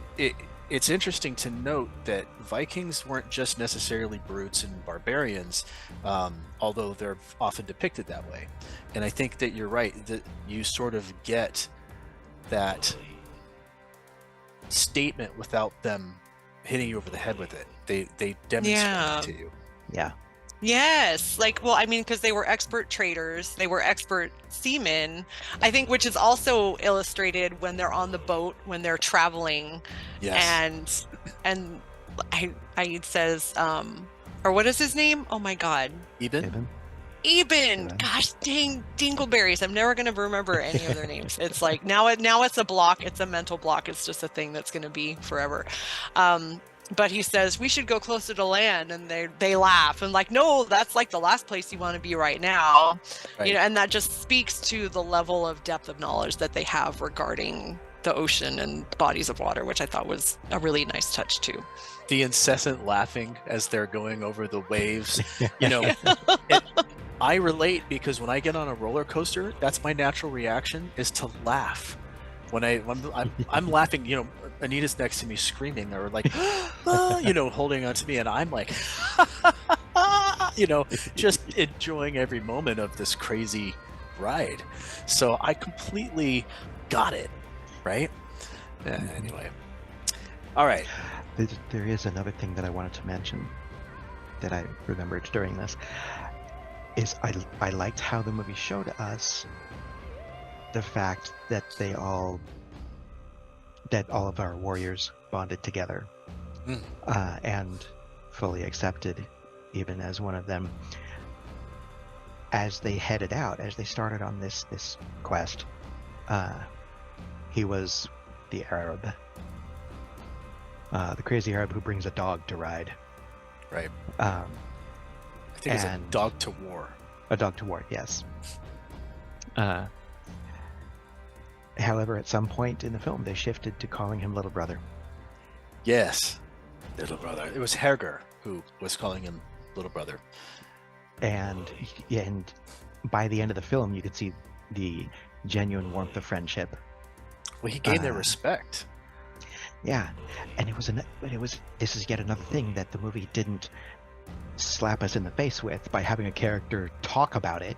it's interesting to note that Vikings weren't just necessarily brutes and barbarians, although they're often depicted that way. And I think that you're right, that you sort of get that statement without them hitting you over the head with it. They demonstrate it to you. Yeah. Yes, because they were expert traders, they were expert seamen, I think, which is also illustrated when they're on the boat, when they're traveling. Yes. And it says, or what is his name? Oh my God. Eben. Gosh dang dingleberries. I'm never going to remember any of their names. It's like now it's a block. It's a mental block. It's just a thing that's going to be forever. But he says, we should go closer to land, and they laugh and like, no, that's like the last place you want to be right now. Right. And that just speaks to the level of depth of knowledge that they have regarding the ocean and bodies of water, which I thought was a really nice touch too. The incessant laughing as they're going over the waves, I relate, because when I get on a roller coaster, that's my natural reaction, is to laugh. When I'm laughing, Anita's next to me screaming, or like, holding on to me, and I'm like, just enjoying every moment of this crazy ride. So I completely got it, right? Anyway. All right. There is another thing that I wanted to mention that I remembered during this, is I liked how the movie showed us the fact that all of our warriors bonded together and fully accepted even as one of them as they headed out, as they started on this quest. He was the Arab, the crazy Arab who brings a dog to ride. Right. I think it's a dog to war. A dog to war, yes. However, at some point in the film, they shifted to calling him Little Brother. Yes, Little Brother. It was Herger who was calling him Little Brother. And by the end of the film, you could see the genuine warmth of friendship. Well, he gained their respect. Yeah, and this is yet another thing that the movie didn't slap us in the face with by having a character talk about it.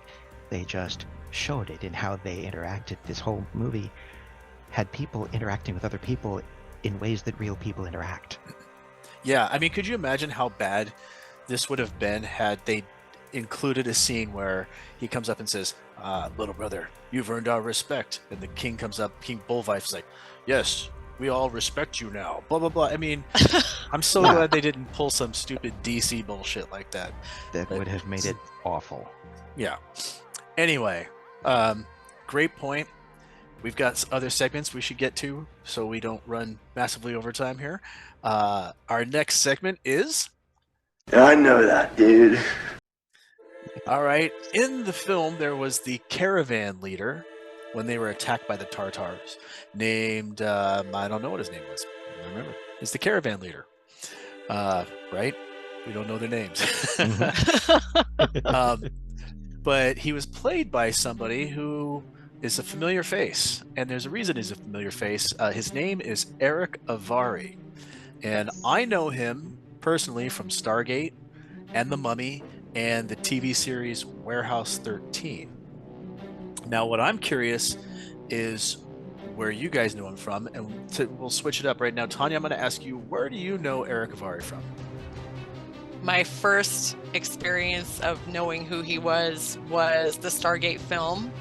They just showed it in how they interacted. This whole movie had people interacting with other people in ways that real people interact. Yeah, I mean, could you imagine how bad this would have been had they included a scene where he comes up and says, Little Brother, you've earned our respect. And the king comes up, King Bullvife's like, yes, we all respect you now, blah blah blah. I mean, I'm so glad they didn't pull some stupid DC bullshit like that. That would have made it awful. Yeah. Anyway, great point. We've got other segments we should get to, so we don't run massively over time here. Our next segment is... I know that, dude. All right. In the film, there was the caravan leader when they were attacked by the Tartars, named... I don't know what his name was. I don't remember. It's the caravan leader. Right? We don't know their names. But he was played by somebody who is a familiar face, and there's a reason he's a familiar face. His name is Eric Avari, and I know him personally from Stargate and The Mummy and the TV series Warehouse 13. Now, what I'm curious is where you guys know him from, and we'll switch it up right now. Tanya, I'm going to ask you, where do you know Eric Avari from? My first experience of knowing who he was the Stargate film.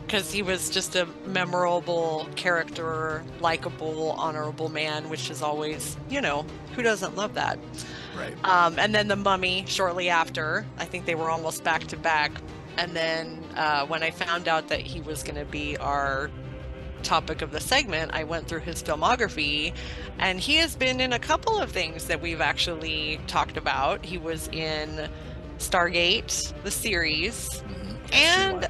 Because he was just a memorable character, likable, honorable man, which is always, who doesn't love that? Right. And then The Mummy shortly after. I think they were almost back to back. And then when I found out that he was going to be our topic of the segment, I went through his filmography, and he has been in a couple of things that we've actually talked about. He was in Stargate, the series, and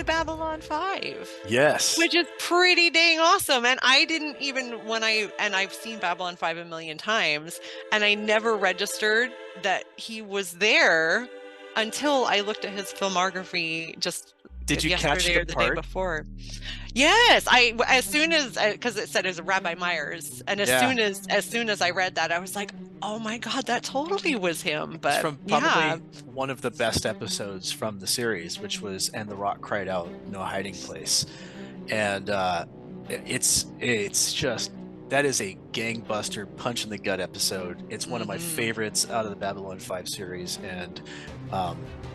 Babylon 5. Yes. Which is pretty dang awesome. And I didn't even, I've seen Babylon 5 a million times, and I never registered that he was there until I looked at his filmography just Did you catch yesterday or the day before. Yes, as soon as, because it said it was Rabbi Myers, and as soon as I read that, I was like, oh my god, that totally was him. But it's from probably one of the best episodes from the series, which was "And the Rock Cried Out, No Hiding Place," and it's just, that is a gangbuster, punch in the gut episode. It's one of my favorites out of the Babylon 5 series, and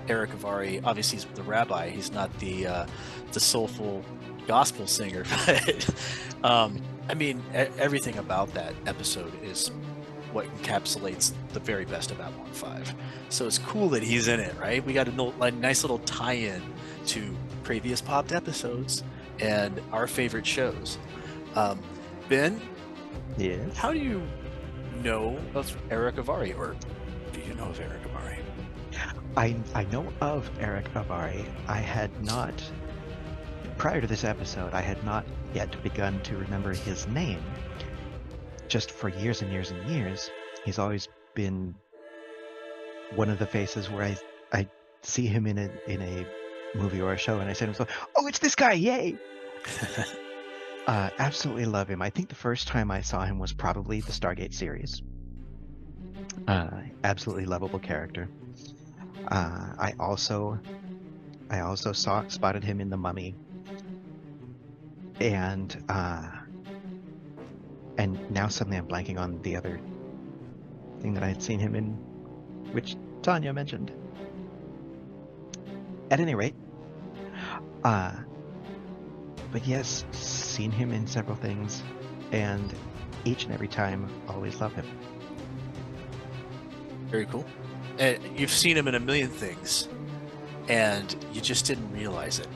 Eric Avari, obviously he's the rabbi. He's not the soulful gospel singer, but I mean, everything about that episode is what encapsulates the very best of Babylon 5. So it's cool that he's in it, right? We got a nice little tie-in to previous popped episodes and our favorite shows. Ben? Yes? How do you know of Eric Avari, or do you know of Eric Avari? I know of Eric Avari. I had not, prior to this episode, I had not yet begun to remember his name. Just for years and years and years, he's always been one of the faces where I see him in a movie or a show, and I say to myself, oh, it's this guy, yay! Absolutely love him. I think the first time I saw him was probably the Stargate series. Absolutely lovable character. I also spotted him in The Mummy, and now suddenly I'm blanking on the other thing that I had seen him in, which Tanya mentioned. At any rate, but yes, seen him in several things, and each and every time, always love him. Very cool. And you've seen him in a million things, and you just didn't realize it.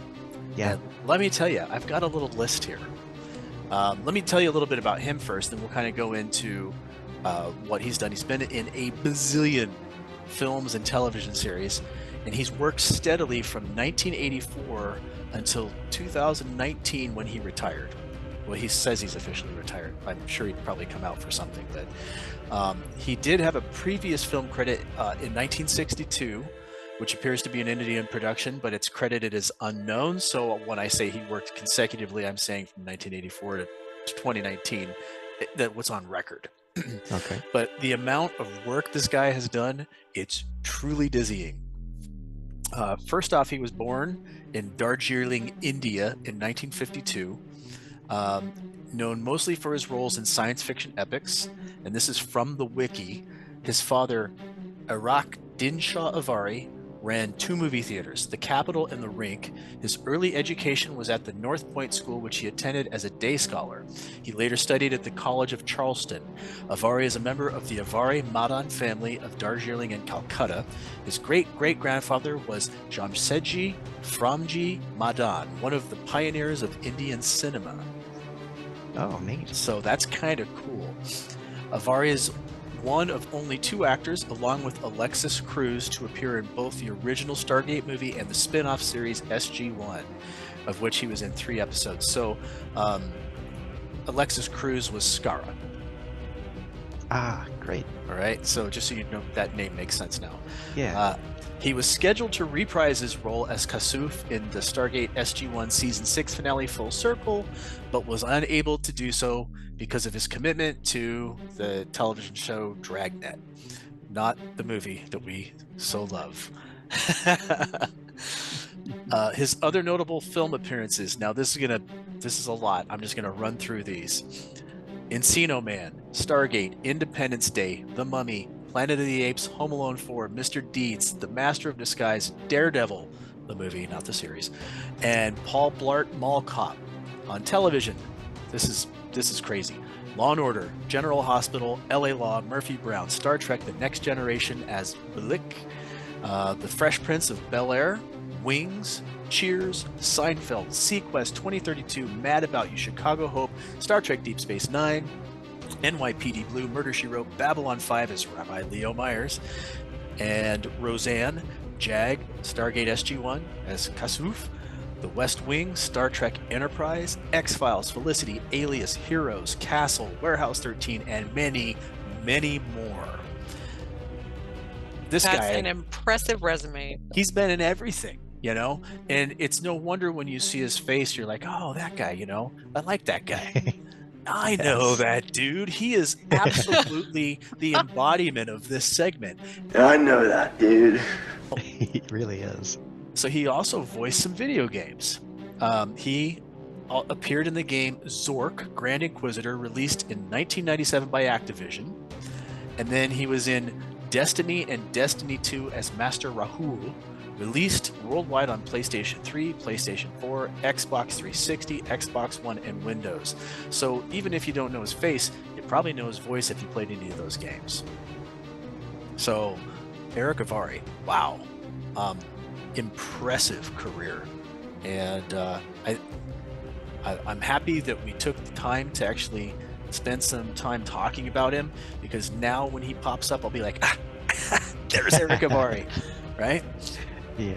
Yeah. And let me tell you, I've got a little list here. Let me tell you a little bit about him first, then we'll kind of go into what he's done. He's been in a bazillion films and television series, and he's worked steadily from 1984 until 2019 when he retired. Well, he says he's officially retired. I'm sure he'd probably come out for something, but he did have a previous film credit in 1962, which appears to be an Indian production, but it's credited as unknown. So when I say he worked consecutively, I'm saying from 1984 to 2019, that was on record. Okay. But the amount of work this guy has done, it's truly dizzying. First off, he was born in Darjeeling, India in 1952. Known mostly for his roles in science fiction epics, and this is from the wiki. His father, Iraq Din Shah Avari, ran 2 movie theaters, the Capitol and the Rink. His early education was at the North Point School, which he attended as a day scholar. He later studied at the College of Charleston. Avari is a member of the Avari Madan family of Darjeeling and Calcutta. His great-great-grandfather was Jamsetji Framji Madan, one of the pioneers of Indian cinema. Oh, neat. So that's kind of cool. Avari is one of only 2 actors, along with Alexis Cruz, to appear in both the original Stargate movie and the spin-off series SG-1, of which he was in 3 episodes. So Alexis Cruz was Skara. Ah, great. All right, so just so you know, that name makes sense now. Yeah. He was scheduled to reprise his role as Kasuf in the Stargate SG-1 Season 6 finale Full Circle, but was unable to do so because of his commitment to the television show Dragnet, not the movie that we so love. His other notable film appearances. Now this is a lot. I'm just gonna run through these. Encino Man, Stargate, Independence Day, The Mummy, Planet of the Apes, Home Alone 4, Mr. Deeds, The Master of Disguise, Daredevil, the movie, not the series, and Paul Blart Mall Cop. On television, this is crazy. Law and Order, General Hospital, LA Law, Murphy Brown, Star Trek The Next Generation as Blick, The Fresh Prince of Bel-Air, Wings, Cheers, Seinfeld, Sequest 2032, Mad About You, Chicago Hope, Star Trek Deep Space Nine, NYPD Blue, Murder, She Wrote, Babylon 5 as Rabbi Leo Myers, and Roseanne, Jag, Stargate SG-1 as Kasuf, The West Wing, Star Trek Enterprise, X-Files, Felicity, Alias, Heroes, Castle, Warehouse 13, and many, many more. That's an impressive resume. He's been in everything, you know? And it's no wonder when you see his face, you're like, oh, that guy, you know? I like that guy. I know that dude. He is absolutely the embodiment of this segment. I know that dude. He really is. So he also voiced some video games. He appeared in the game Zork, Grand Inquisitor, released in 1997 by Activision. And then he was in Destiny and Destiny 2 as Master Rahul, released worldwide on PlayStation 3, PlayStation 4, Xbox 360, Xbox One, and Windows. So even if you don't know his face, you probably know his voice if you played any of those games. So Eric Avari, wow. Impressive career. And I'm happy that we took the time to actually spend some time talking about him, because now when he pops up, I'll be like, there's Eric Avari, right? Yeah.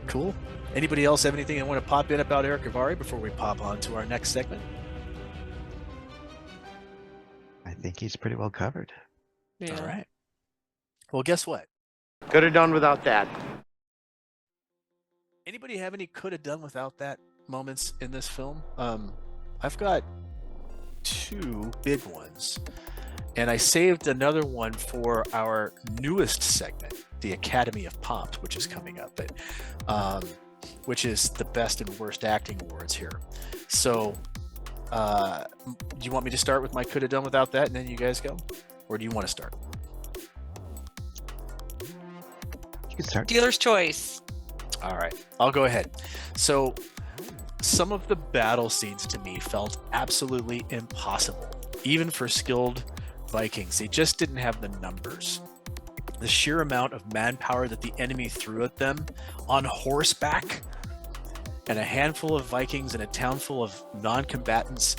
Cool. Anybody else have anything they want to pop in about Eric Avari before we pop on to our next segment? I think he's pretty well covered. Yeah. All right. Well, guess what? Could have done without that. Anybody have any could have done without that moments in this film? I've got 2 big ones, and I saved another one for our newest segment, the Academy of Pomp, which is coming up, but which is the best and worst acting awards here. So do you want me to start with my could have done without that and then you guys go, or do you want to start? You can start. Dealer's choice. All right, I'll go ahead. So some of the battle scenes to me felt absolutely impossible, even for skilled Vikings. They just didn't have the numbers. The sheer amount of manpower that the enemy threw at them on horseback, and a handful of Vikings in a town full of non-combatants,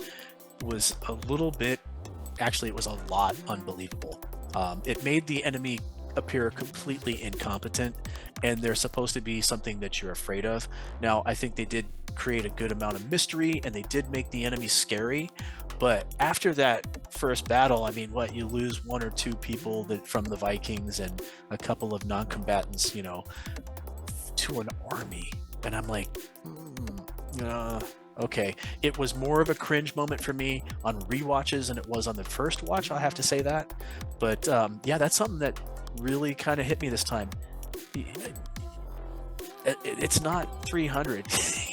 was a little bit, actually it was a lot, unbelievable. It made the enemy appear completely incompetent, and they're supposed to be something that you're afraid of. Now, I think they did create a good amount of mystery, and they did make the enemy scary, but after that first battle, I mean, what, you lose 1 or 2 people from the Vikings and a couple of non-combatants, you know, to an army, and I'm like, okay. It was more of a cringe moment for me on rewatches than it was on the first watch, I'll have to say that. But yeah, that's something that really kind of hit me this time. It's not 300,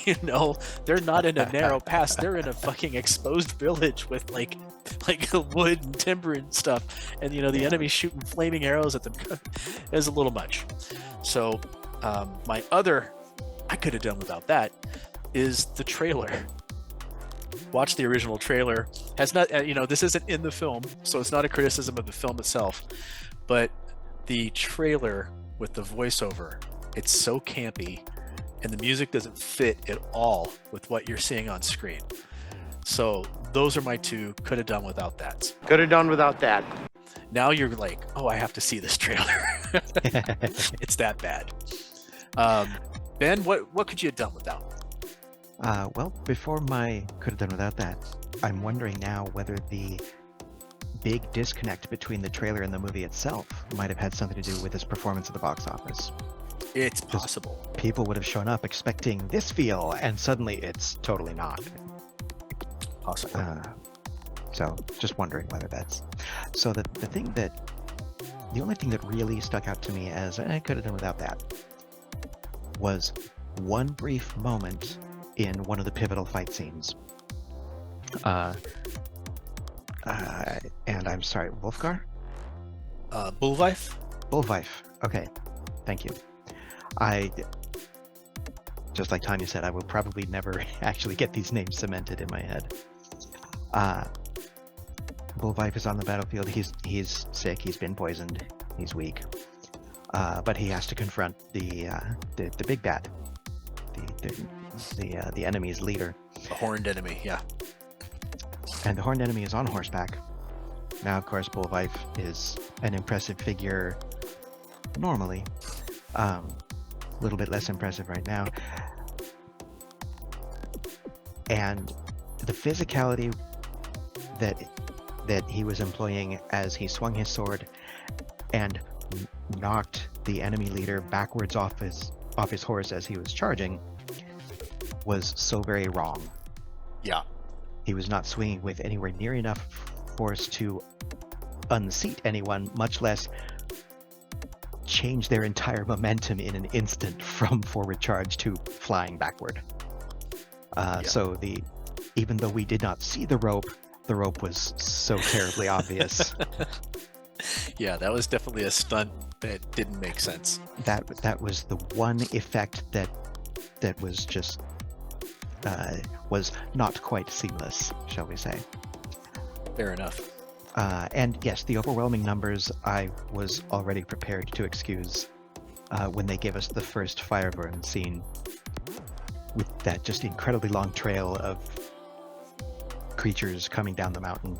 you know, they're not in a narrow pass, they're in a fucking exposed village with like wood and timber and stuff, and you know, the enemy shooting flaming arrows at them. Is a little much. So I could have done without that, is the trailer. Watch the original trailer. Has not, this isn't in the film, so it's not a criticism of the film itself, but the trailer with the voiceover, it's so campy, and the music doesn't fit at all with what you're seeing on screen. So those are my two could have done without that. Could have done without that. Now you're like, oh, I have to see this trailer. It's that bad. Ben, what could you have done without? Well, before my could have done without that, I'm wondering now whether the big disconnect between the trailer and the movie itself might have had something to do with its performance at the box office. It's possible. People would have shown up expecting this feel, and suddenly it's totally not. Possible. So just wondering whether that's... So the only thing that really stuck out to me as I could have done without that was one brief moment in one of the pivotal fight scenes. And I'm sorry, Wolfgar? Beowulf? Beowulf. Okay, thank you. Just like Tanya said, I will probably never actually get these names cemented in my head. Beowulf is on the battlefield. He's sick. He's been poisoned. He's weak. But he has to confront the big bad, the enemy's leader. A horned enemy, yeah. And the horned enemy is on horseback. Now, of course, Beowulf is an impressive figure normally. A little bit less impressive right now. And the physicality that he was employing as he swung his sword and knocked the enemy leader backwards off his horse as he was charging was so very wrong. Yeah. He was not swinging with anywhere near enough force to unseat anyone, much less change their entire momentum in an instant from forward charge to flying backward. So even though we did not see the rope was so terribly obvious. Yeah, that was definitely a stunt that didn't make sense. That was the one effect that was just was not quite seamless, shall we say. Fair enough. And yes, the overwhelming numbers I was already prepared to excuse when they gave us the first fire burn scene with that just incredibly long trail of creatures coming down the mountain.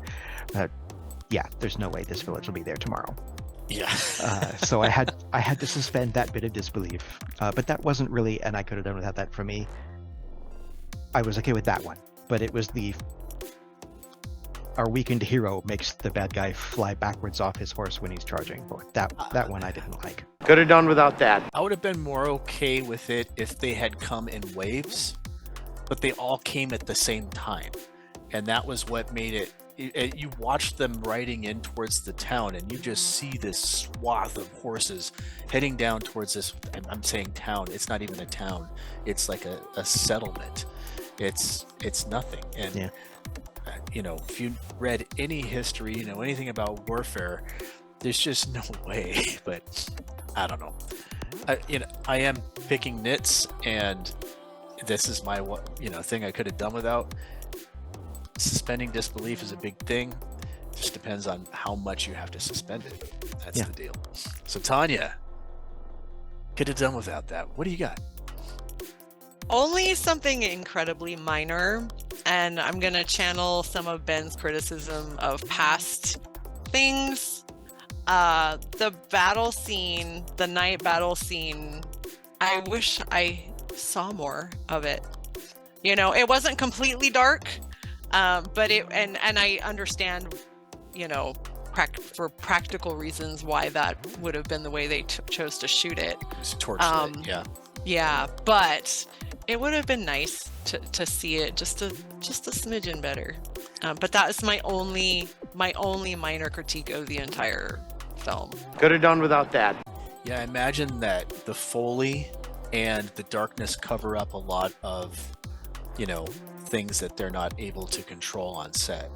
Yeah, there's no way this village will be there tomorrow. Yeah. So I had to suspend that bit of disbelief. But that wasn't really, and I could have done without that for me. I was okay with that one, but it was our weakened hero makes the bad guy fly backwards off his horse when he's charging. That one I didn't like. Could have done without that. I would have been more okay with it if they had come in waves, but they all came at the same time. And that was what made it. You watch them riding in towards the town, and you just see this swath of horses heading down towards this. I'm saying town. It's not even a town. It's like a settlement. It's nothing. And yeah. If you read any history, anything about warfare, there's just no way. But I don't know. I am picking nits, and this is my thing I could have done without. Suspending disbelief is a big thing. It just depends on how much you have to suspend it. That's the deal. So Tanya, could have done without that. What do you got? Only something incredibly minor, and I'm going to channel some of Ben's criticism of past things. The battle scene, the night battle scene, I wish I saw more of it. It wasn't completely dark. But and I understand, for practical reasons why that would have been the way they chose to shoot it. It's torchlit, yeah. Yeah, but it would have been nice to see it just a smidgen better. But that is my only minor critique of the entire film. Could have done without that. Yeah, I imagine that the Foley and the darkness cover up a lot of, things that they're not able to control on set.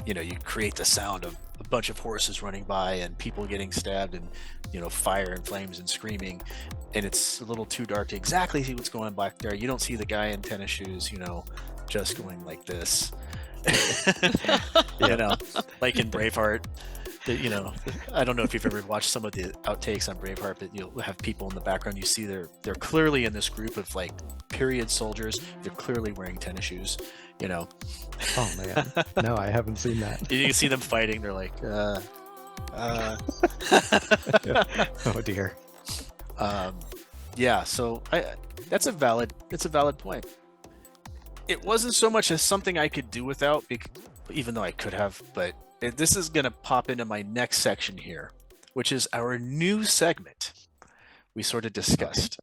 You create the sound of a bunch of horses running by and people getting stabbed and, you know, fire and flames and screaming. And it's a little too dark to exactly see what's going back there. You don't see the guy in tennis shoes, you know, just going like this. You know, like in Braveheart. You know, I don't know if you've ever watched some of the outtakes on Braveheart, but you'll have people in the background. You see they're clearly in this group of like period soldiers. They're clearly wearing tennis shoes, you know. Oh man, no, I haven't seen that. You can see them fighting. They're like, Oh dear. yeah. So that's a valid point. It wasn't so much as something I could do without, even though I could have, but this is going to pop into my next section here, which is our new segment we sort of discussed.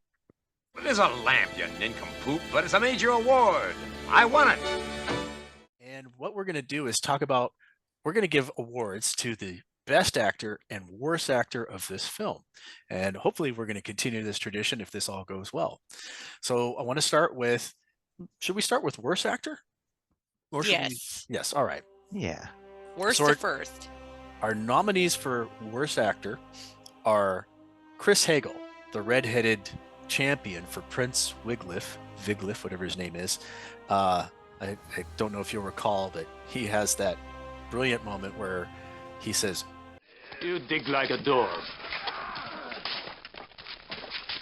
It is a lamp, you nincompoop, but it's a major award. I won it. And what we're going to do is we're going to give awards to the best actor and worst actor of this film. And hopefully we're going to continue this tradition if this all goes well. So I want to start with, should we start with worst actor? Or should Yes. Yes, all right. Yeah. Worst So to first. Our nominees for worst actor are Chris Hagel, the red-headed champion for Prince Wiglaf, whatever his name is. I don't know if you'll recall, but he has that brilliant moment where he says, "You dig like a dog."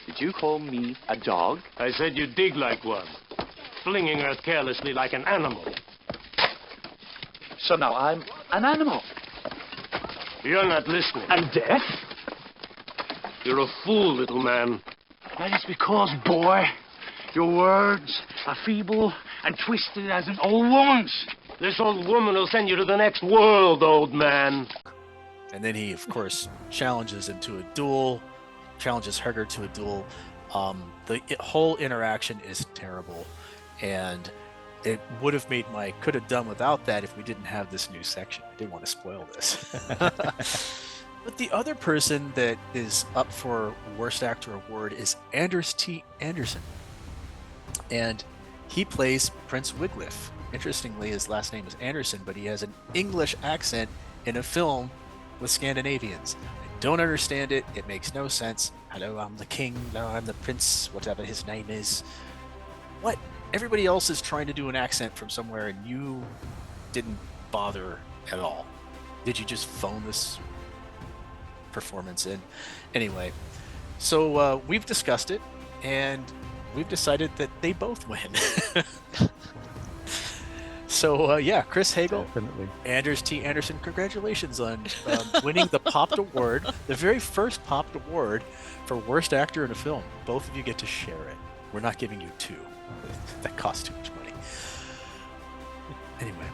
Did you call me a dog? I said you dig like one, flinging earth carelessly like an animal. So now I'm an animal. You're not listening. I'm deaf? You're a fool, little man. That is because, boy, your words are feeble and twisted as an old woman's. This old woman will send you to the next world, old man. and then he, of course, challenges him to a duel, challenges Herger to a duel. The whole interaction is terrible, and it would have made could have done without that if we didn't have this new section. I didn't want to spoil this. But the other person that is up for Worst Actor Award is Anders T. Anderson. And he plays Prince Wiglaf. Interestingly, his last name is Anderson, but he has an English accent in a film with Scandinavians. I don't understand it. It makes no sense. Hello, I'm the king. No, I'm the prince, whatever his name is. What? Everybody else is trying to do an accent from somewhere, and you didn't bother at all. Did you just phone this performance in? Anyway, so we've discussed it, and we've decided that they both win. So yeah, Chris Hagel, Definitely. Anders T. Anderson, congratulations on winning the Popped Award, the very first Popped Award for Worst Actor in a Film. Both of you get to share it. We're not giving you two. That costs too much money. Anyway.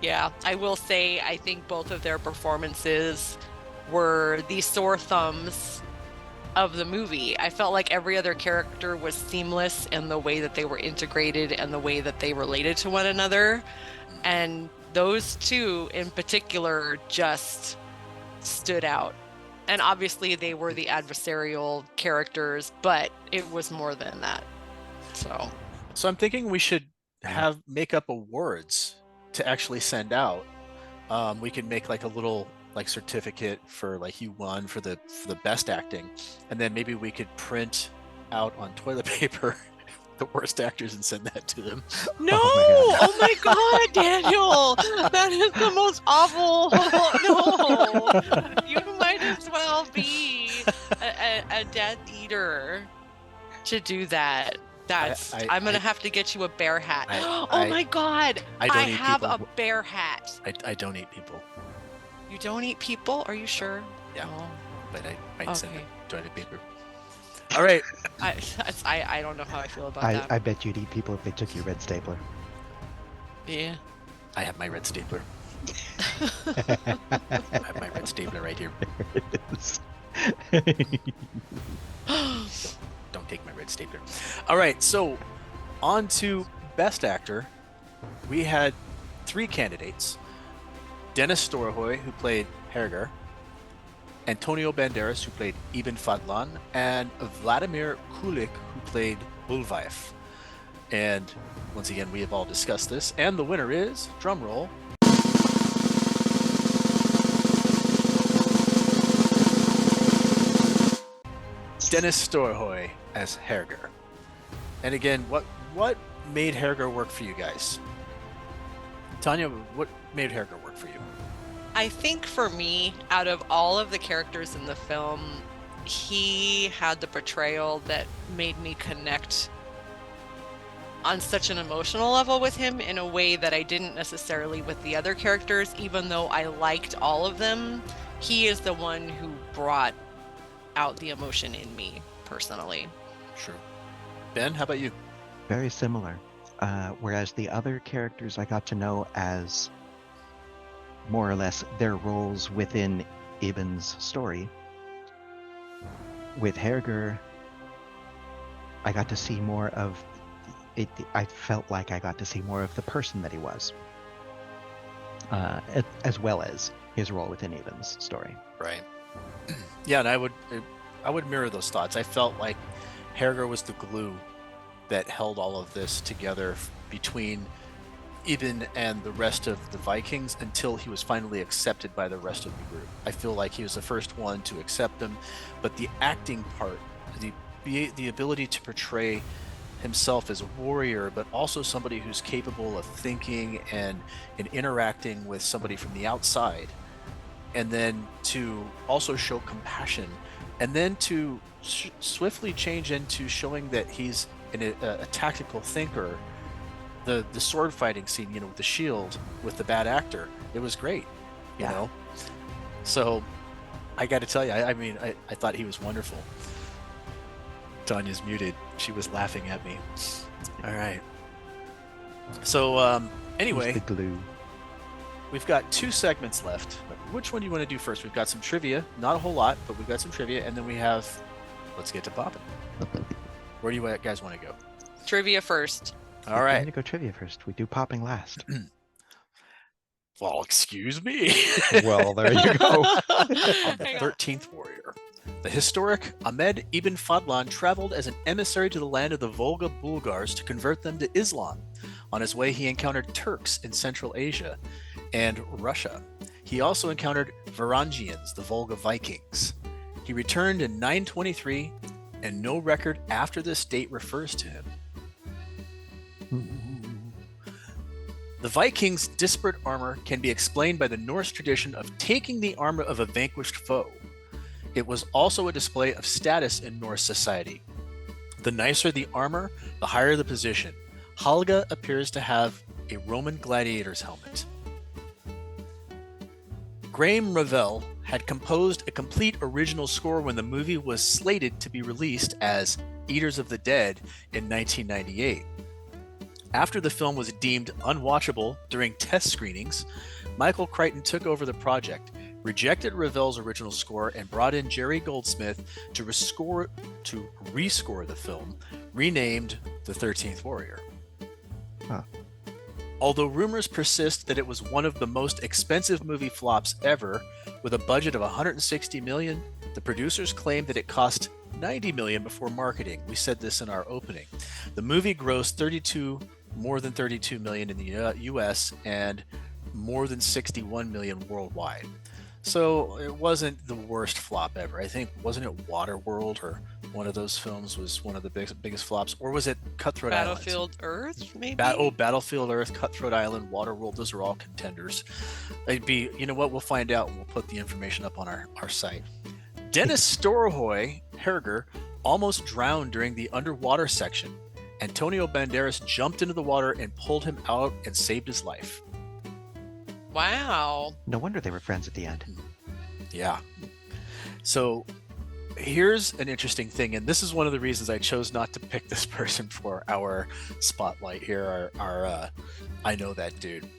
Yeah, I will say I think both of their performances were the sore thumbs of the movie. I felt like every other character was seamless in the way that they were integrated and the way that they related to one another. And those two in particular just stood out. And obviously they were the adversarial characters, but it was more than that. So I'm thinking we should make up awards to actually send out. We can make like a little certificate for like you won for the best acting, and then maybe we could print out on toilet paper the worst actors and send that to them. no, oh my God, Daniel, that is the most awful. No, you might as well be a Death Eater to do that. I'm gonna have to get you a bear hat. Oh my God, I have a bear hat. I don't eat people. You don't eat people? Are you sure? Yeah, Oh. but I might send Okay. it toilet paper. All right. I don't know how I feel about that. I bet you'd eat people if they took your red stapler. Yeah. I have my red stapler. I have my red stapler right here. Don't take my red stapler. All right, so on to Best Actor. We had 3 candidates. Dennis Storhoy, who played Herger, Antonio Banderas, who played Ibn Fahdlan, and Vladimir Kulik, who played Beowulf. And once again, we have all discussed this, and the winner is, drumroll, Dennis Storhoy as Herger. And again, what made Herger work for you guys? Tanya, what made Herger work for you? I think for me, out of all of the characters in the film, he had the portrayal that made me connect on such an emotional level with him in a way that I didn't necessarily with the other characters, even though I liked all of them. He is the one who brought out the emotion in me personally. Sure. Ben, how about you? Very similar. Whereas the other characters I got to know as more or less their roles within Ibn's story. With Herger, I got to see more of it. I felt like I got to see more of the person that he was, as well as his role within Ibn's story. Right. Yeah, and I would mirror those thoughts. I felt like Herger was the glue that held all of this together between Ibn and the rest of the Vikings until he was finally accepted by the rest of the group. I feel like he was the first one to accept them, but the acting part, the ability to portray himself as a warrior, but also somebody who's capable of thinking and interacting with somebody from the outside, and then to also show compassion, and then to swiftly change into showing that he's a tactical thinker. The sword fighting scene, with the shield with the bad actor, it was great, you know. So I got to tell you, I thought he was wonderful. Tanya's muted. She was laughing at me. All right. So anyway, the glue. We've got 2 segments left. Which one do you want to do first? We've got some trivia, not a whole lot, but we've got some trivia, and then we have let's get to popping. Where do you guys want to go? Trivia first. All right. I'm gonna go trivia first. We do popping last. Well, excuse me. Well, there you go. On the 13th warrior, the historic Ahmad Ibn Fahdlan traveled as an emissary to the land of the Volga Bulgars to convert them to Islam. On his way, he encountered Turks in Central Asia and Russia. He also encountered Varangians, the Volga Vikings. He returned in 923, and no record after this date refers to him. The Vikings' disparate armor can be explained by the Norse tradition of taking the armor of a vanquished foe. It was also a display of status in Norse society. The nicer the armor, the higher the position. Helga appears to have a Roman gladiator's helmet. Graham Revell had composed a complete original score when the movie was slated to be released as Eaters of the Dead in 1998. After the film was deemed unwatchable during test screenings, Michael Crichton took over the project, rejected Revell's original score, and brought in Jerry Goldsmith to rescore the film, renamed The 13th Warrior. Huh. Although rumors persist that it was one of the most expensive movie flops ever, with a budget of $160 million, the producers claimed that it cost $90 million before marketing. We said this in our opening. The movie grossed more than $32 million in the U.S. and more than $61 million worldwide. So it wasn't the worst flop ever. I think, wasn't it Waterworld or one of those films was one of the biggest flops? Or was it Cutthroat Island? Battlefield Earth, maybe? Battlefield Earth, Cutthroat Island, Waterworld, those are all contenders. You know what, we'll find out and we'll put the information up on our site. Dennis Storhoy, Herger, almost drowned during the underwater section. Antonio Banderas jumped into the water and pulled him out and saved his life. Wow. No wonder they were friends at the end. Yeah. So here's an interesting thing, and this is one of the reasons I chose not to pick this person for our spotlight here, our I Know That Dude.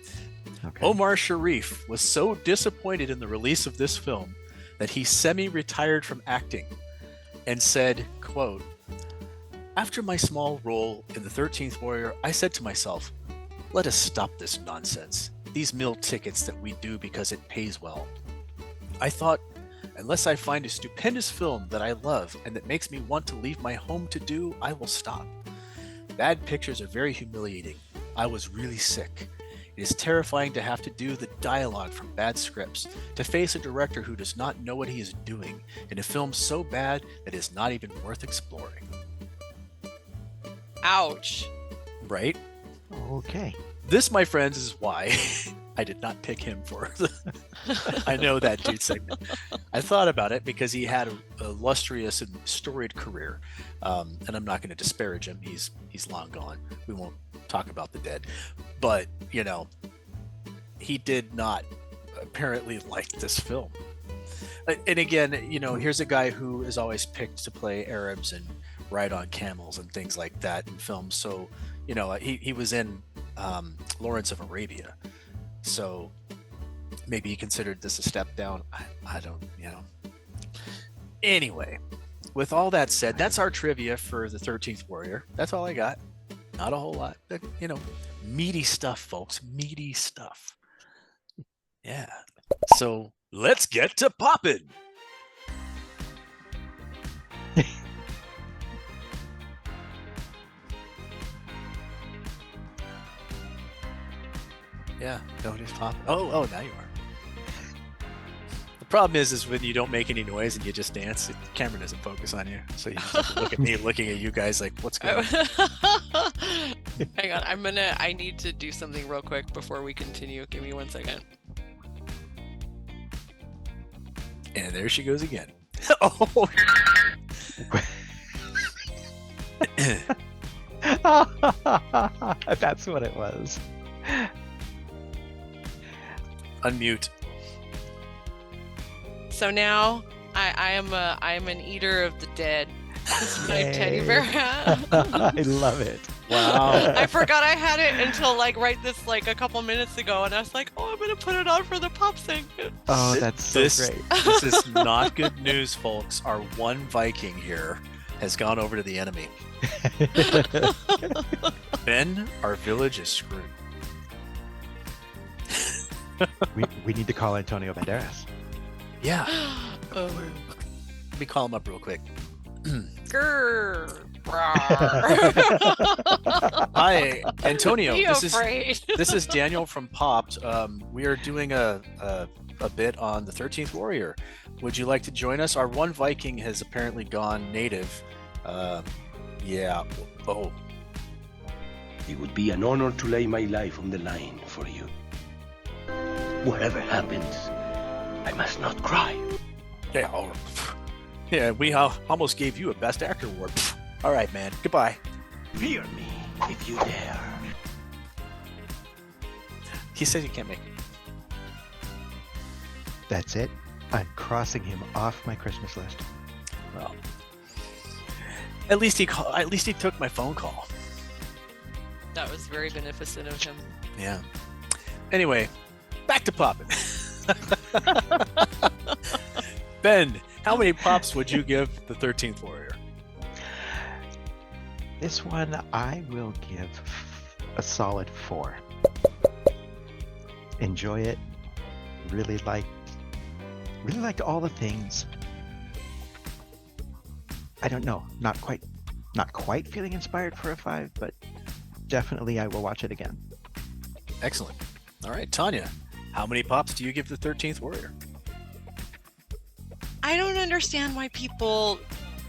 Okay. Omar Sharif was so disappointed in the release of this film that he semi-retired from acting and said, quote, "After my small role in The 13th Warrior, I said to myself, let us stop this nonsense. These meal tickets that we do because it pays well. I thought, unless I find a stupendous film that I love and that makes me want to leave my home to do, I will stop. Bad pictures are very humiliating. I was really sick. It is terrifying to have to do the dialogue from bad scripts, to face a director who does not know what he is doing in a film so bad that it is not even worth exploring. Ouch. Right? Okay. This, my friends, is why I did not pick him for the I Know That Dude segment. I thought about it because he had a illustrious and storied career, and I'm not going to disparage him. He's long gone. We won't talk about the dead, but he did not apparently like this film. And again, here's a guy who is always picked to play Arabs and ride on camels and things like that in films. So he was in Lawrence of Arabia, so maybe he considered this a step down. I don't. Anyway, with all that said, that's our trivia for the 13th Warrior. That's all I got. Not a whole lot, but meaty stuff, folks. Meaty stuff. Yeah. So let's get to poppin'. Yeah, nobody's popping. Oh, now you are. The problem is when you don't make any noise and you just dance, the camera doesn't focus on you. So you just look at me looking at you guys like, what's going on? Hang on, I need to do something real quick before we continue. Give me 1 second. And there she goes again. Oh. That's what it was. Unmute. So now I am an eater of the dead. That's my teddy bear hat. I love it. Wow. I forgot I had it until right this a couple minutes ago, and I was like, oh, I'm gonna put it on for the pop segment. Oh, that's so great. This is not good news, folks. Our one Viking here has gone over to the enemy. Ben, our village is screwed. we need to call Antonio Banderas. Yeah. Let me call him up real quick. Grrr. Hi, Antonio. Be This is Daniel from Popped. We are doing a bit on the 13th Warrior. Would you like to join us? Our one Viking has apparently gone native. Yeah. Oh. It would be an honor to lay my life on the line for you. Whatever happens, I must not cry. Yeah, we almost gave you a Best Actor award. All right, man. Goodbye. Fear me if you dare. He says he can't make it. That's it. I'm crossing him off my Christmas list. Well, at least he took my phone call. That was very beneficent of him. Yeah. Anyway, back to popping. Ben, how many pops would you give the 13th Warrior? This one I will give a solid 4. Enjoy it. Really liked all the things. I don't know, not quite feeling inspired for a 5, but definitely I will watch it again. Excellent. All right, Tanya, how many pops do you give the 13th Warrior? I don't understand why people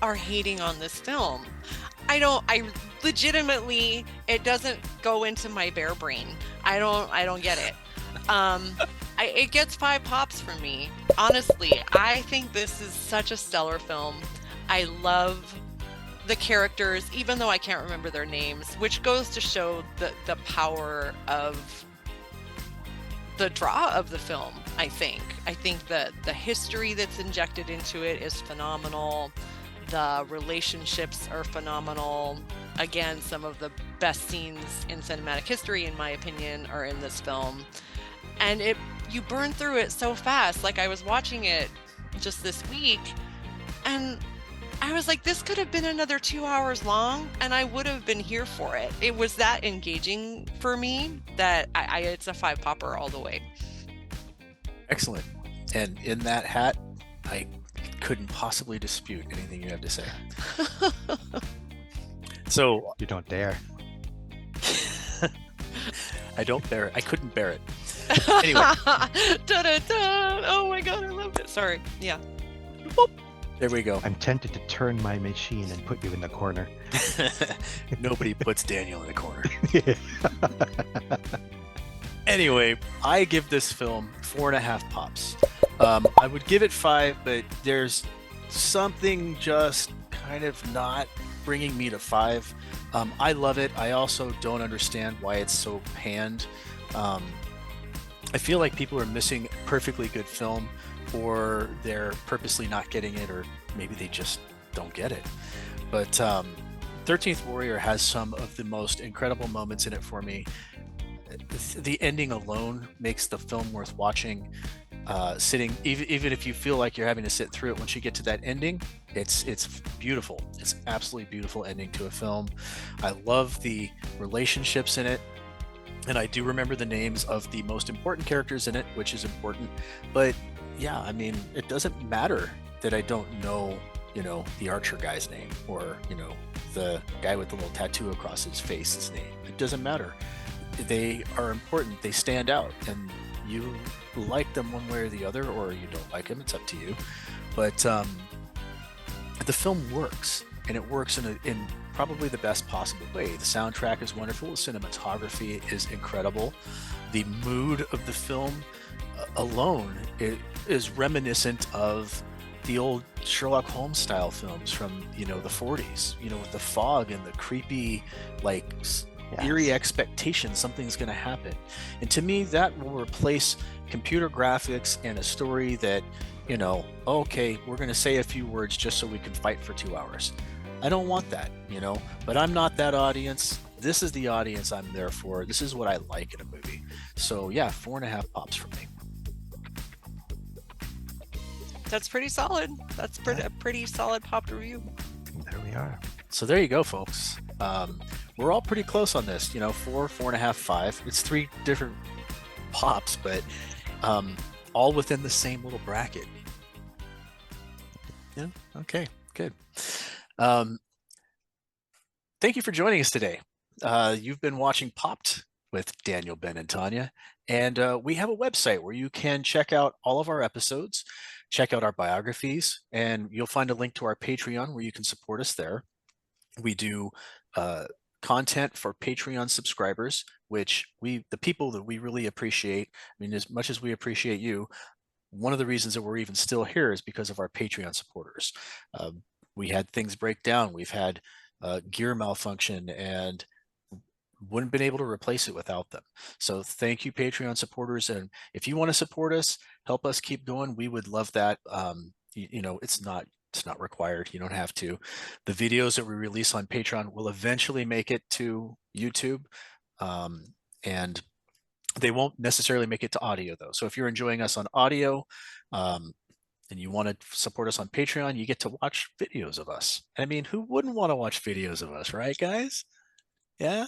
are hating on this film. I legitimately, it doesn't go into my bare brain. I don't get it. It gets 5 pops for me. Honestly, I think this is such a stellar film. I love the characters, even though I can't remember their names, which goes to show the power of the draw of the film. I think that the history that's injected into it is phenomenal. The relationships are phenomenal. Again, some of the best scenes in cinematic history, in my opinion, are in this film. And you burn through it so fast. I was watching it just this week, and I was like, this could have been another 2 hours long, and I would have been here for it. It was that engaging for me that it's a 5 popper all the way. Excellent. And in that hat, I couldn't possibly dispute anything you have to say. So you don't dare. I don't bear it. I couldn't bear it. Anyway. Da-da-da. Oh my god, I loved it. Sorry. Yeah. Boop. There we go. I'm tempted to turn my machine and put you in the corner. Nobody puts Daniel in the corner. Anyway, I give this film 4.5 pops. I would give it 5, but there's something just kind of not bringing me to 5. I love it. I also don't understand why it's so panned. I feel like people are missing perfectly good film, or they're purposely not getting it, or maybe they just don't get it. But 13th Warrior has some of the most incredible moments in it for me. The ending alone makes the film worth watching. Sitting, even if you feel like you're having to sit through it, once you get to that ending, it's beautiful. It's absolutely beautiful ending to a film. I love the relationships in it, and I do remember the names of the most important characters in it, which is important. But yeah, I mean, it doesn't matter that I don't know, the archer guy's name, or the guy with the little tattoo across his face's name. It doesn't matter. They are important. They stand out, and you like them one way or the other, or you don't like them. It's up to you. But the film works, and it works in probably the best possible way. The soundtrack is wonderful. The cinematography is incredible. The mood of the film alone is reminiscent of the old Sherlock Holmes style films from the 40s. With the fog and the creepy, eerie expectation something's going to happen. And to me, that will replace computer graphics and a story that, okay, we're going to say a few words just so we can fight for 2 hours. I don't want that, but I'm not that audience. This is the audience I'm there for. This is what I like in a movie. So yeah, 4.5 pops for me. That's pretty solid. That's a pretty solid popped review. There we are. So there you go, folks. We're all pretty close on this, 4, 4.5, 5. It's 3 different pops, but all within the same little bracket. Yeah. Okay. Good. Thank you for joining us today. You've been watching Popped with Daniel, Ben, and Tanya, and we have a website where you can check out all of our episodes, check out our biographies, and you'll find a link to our Patreon where you can support us there. We do content for Patreon subscribers, which the people that we really appreciate. I mean, as much as we appreciate you, one of the reasons that we're even still here is because of our Patreon supporters. We had things break down. We've had gear malfunction, and wouldn't have been able to replace it without them. So thank you, Patreon supporters. And if you want to support us, help us keep going, we would love that. It's not required. You don't have to. The videos that we release on Patreon will eventually make it to YouTube, and they won't necessarily make it to audio though. So if you're enjoying us on audio, and you want to support us on Patreon, you get to watch videos of us. I mean, who wouldn't want to watch videos of us, right, guys? Yeah.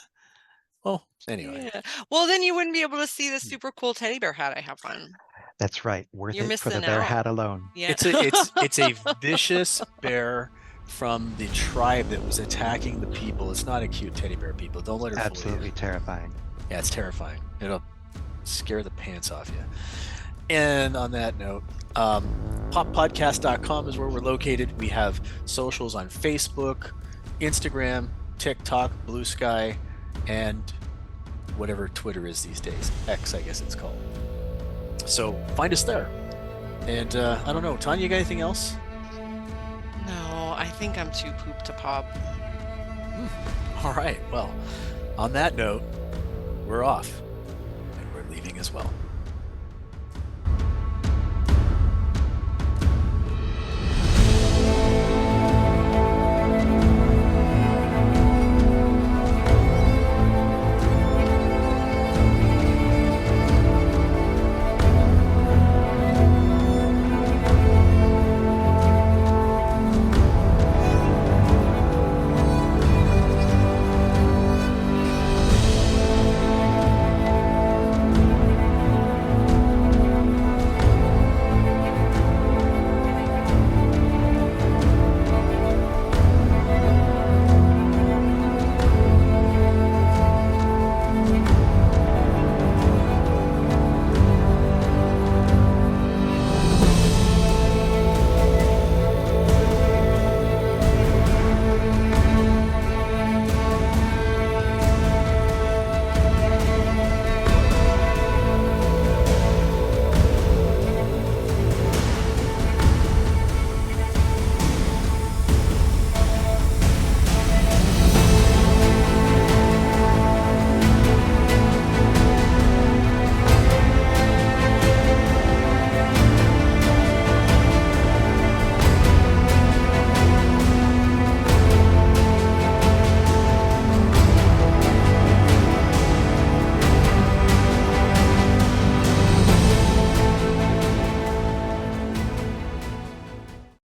Well, anyway. Yeah. Well, then you wouldn't be able to see the super cool teddy bear hat I have on. That's right. Worth You're it for the missing bear out. hat alone. Yeah. It's a vicious bear from the tribe that was attacking the people. It's not a cute teddy bear, people. Don't let her fool you. Absolutely terrifying. Yeah, it's terrifying. It'll scare the pants off you. And on that note, poppodcast.com is where we're located. We have socials on Facebook, Instagram, TikTok, Blue Sky, and whatever Twitter is these days. X, I guess it's called. So find us there. And I don't know, Tanya, you got anything else? No, I think I'm too pooped to pop. All right. Well, on that note, we're off. And we're leaving as well.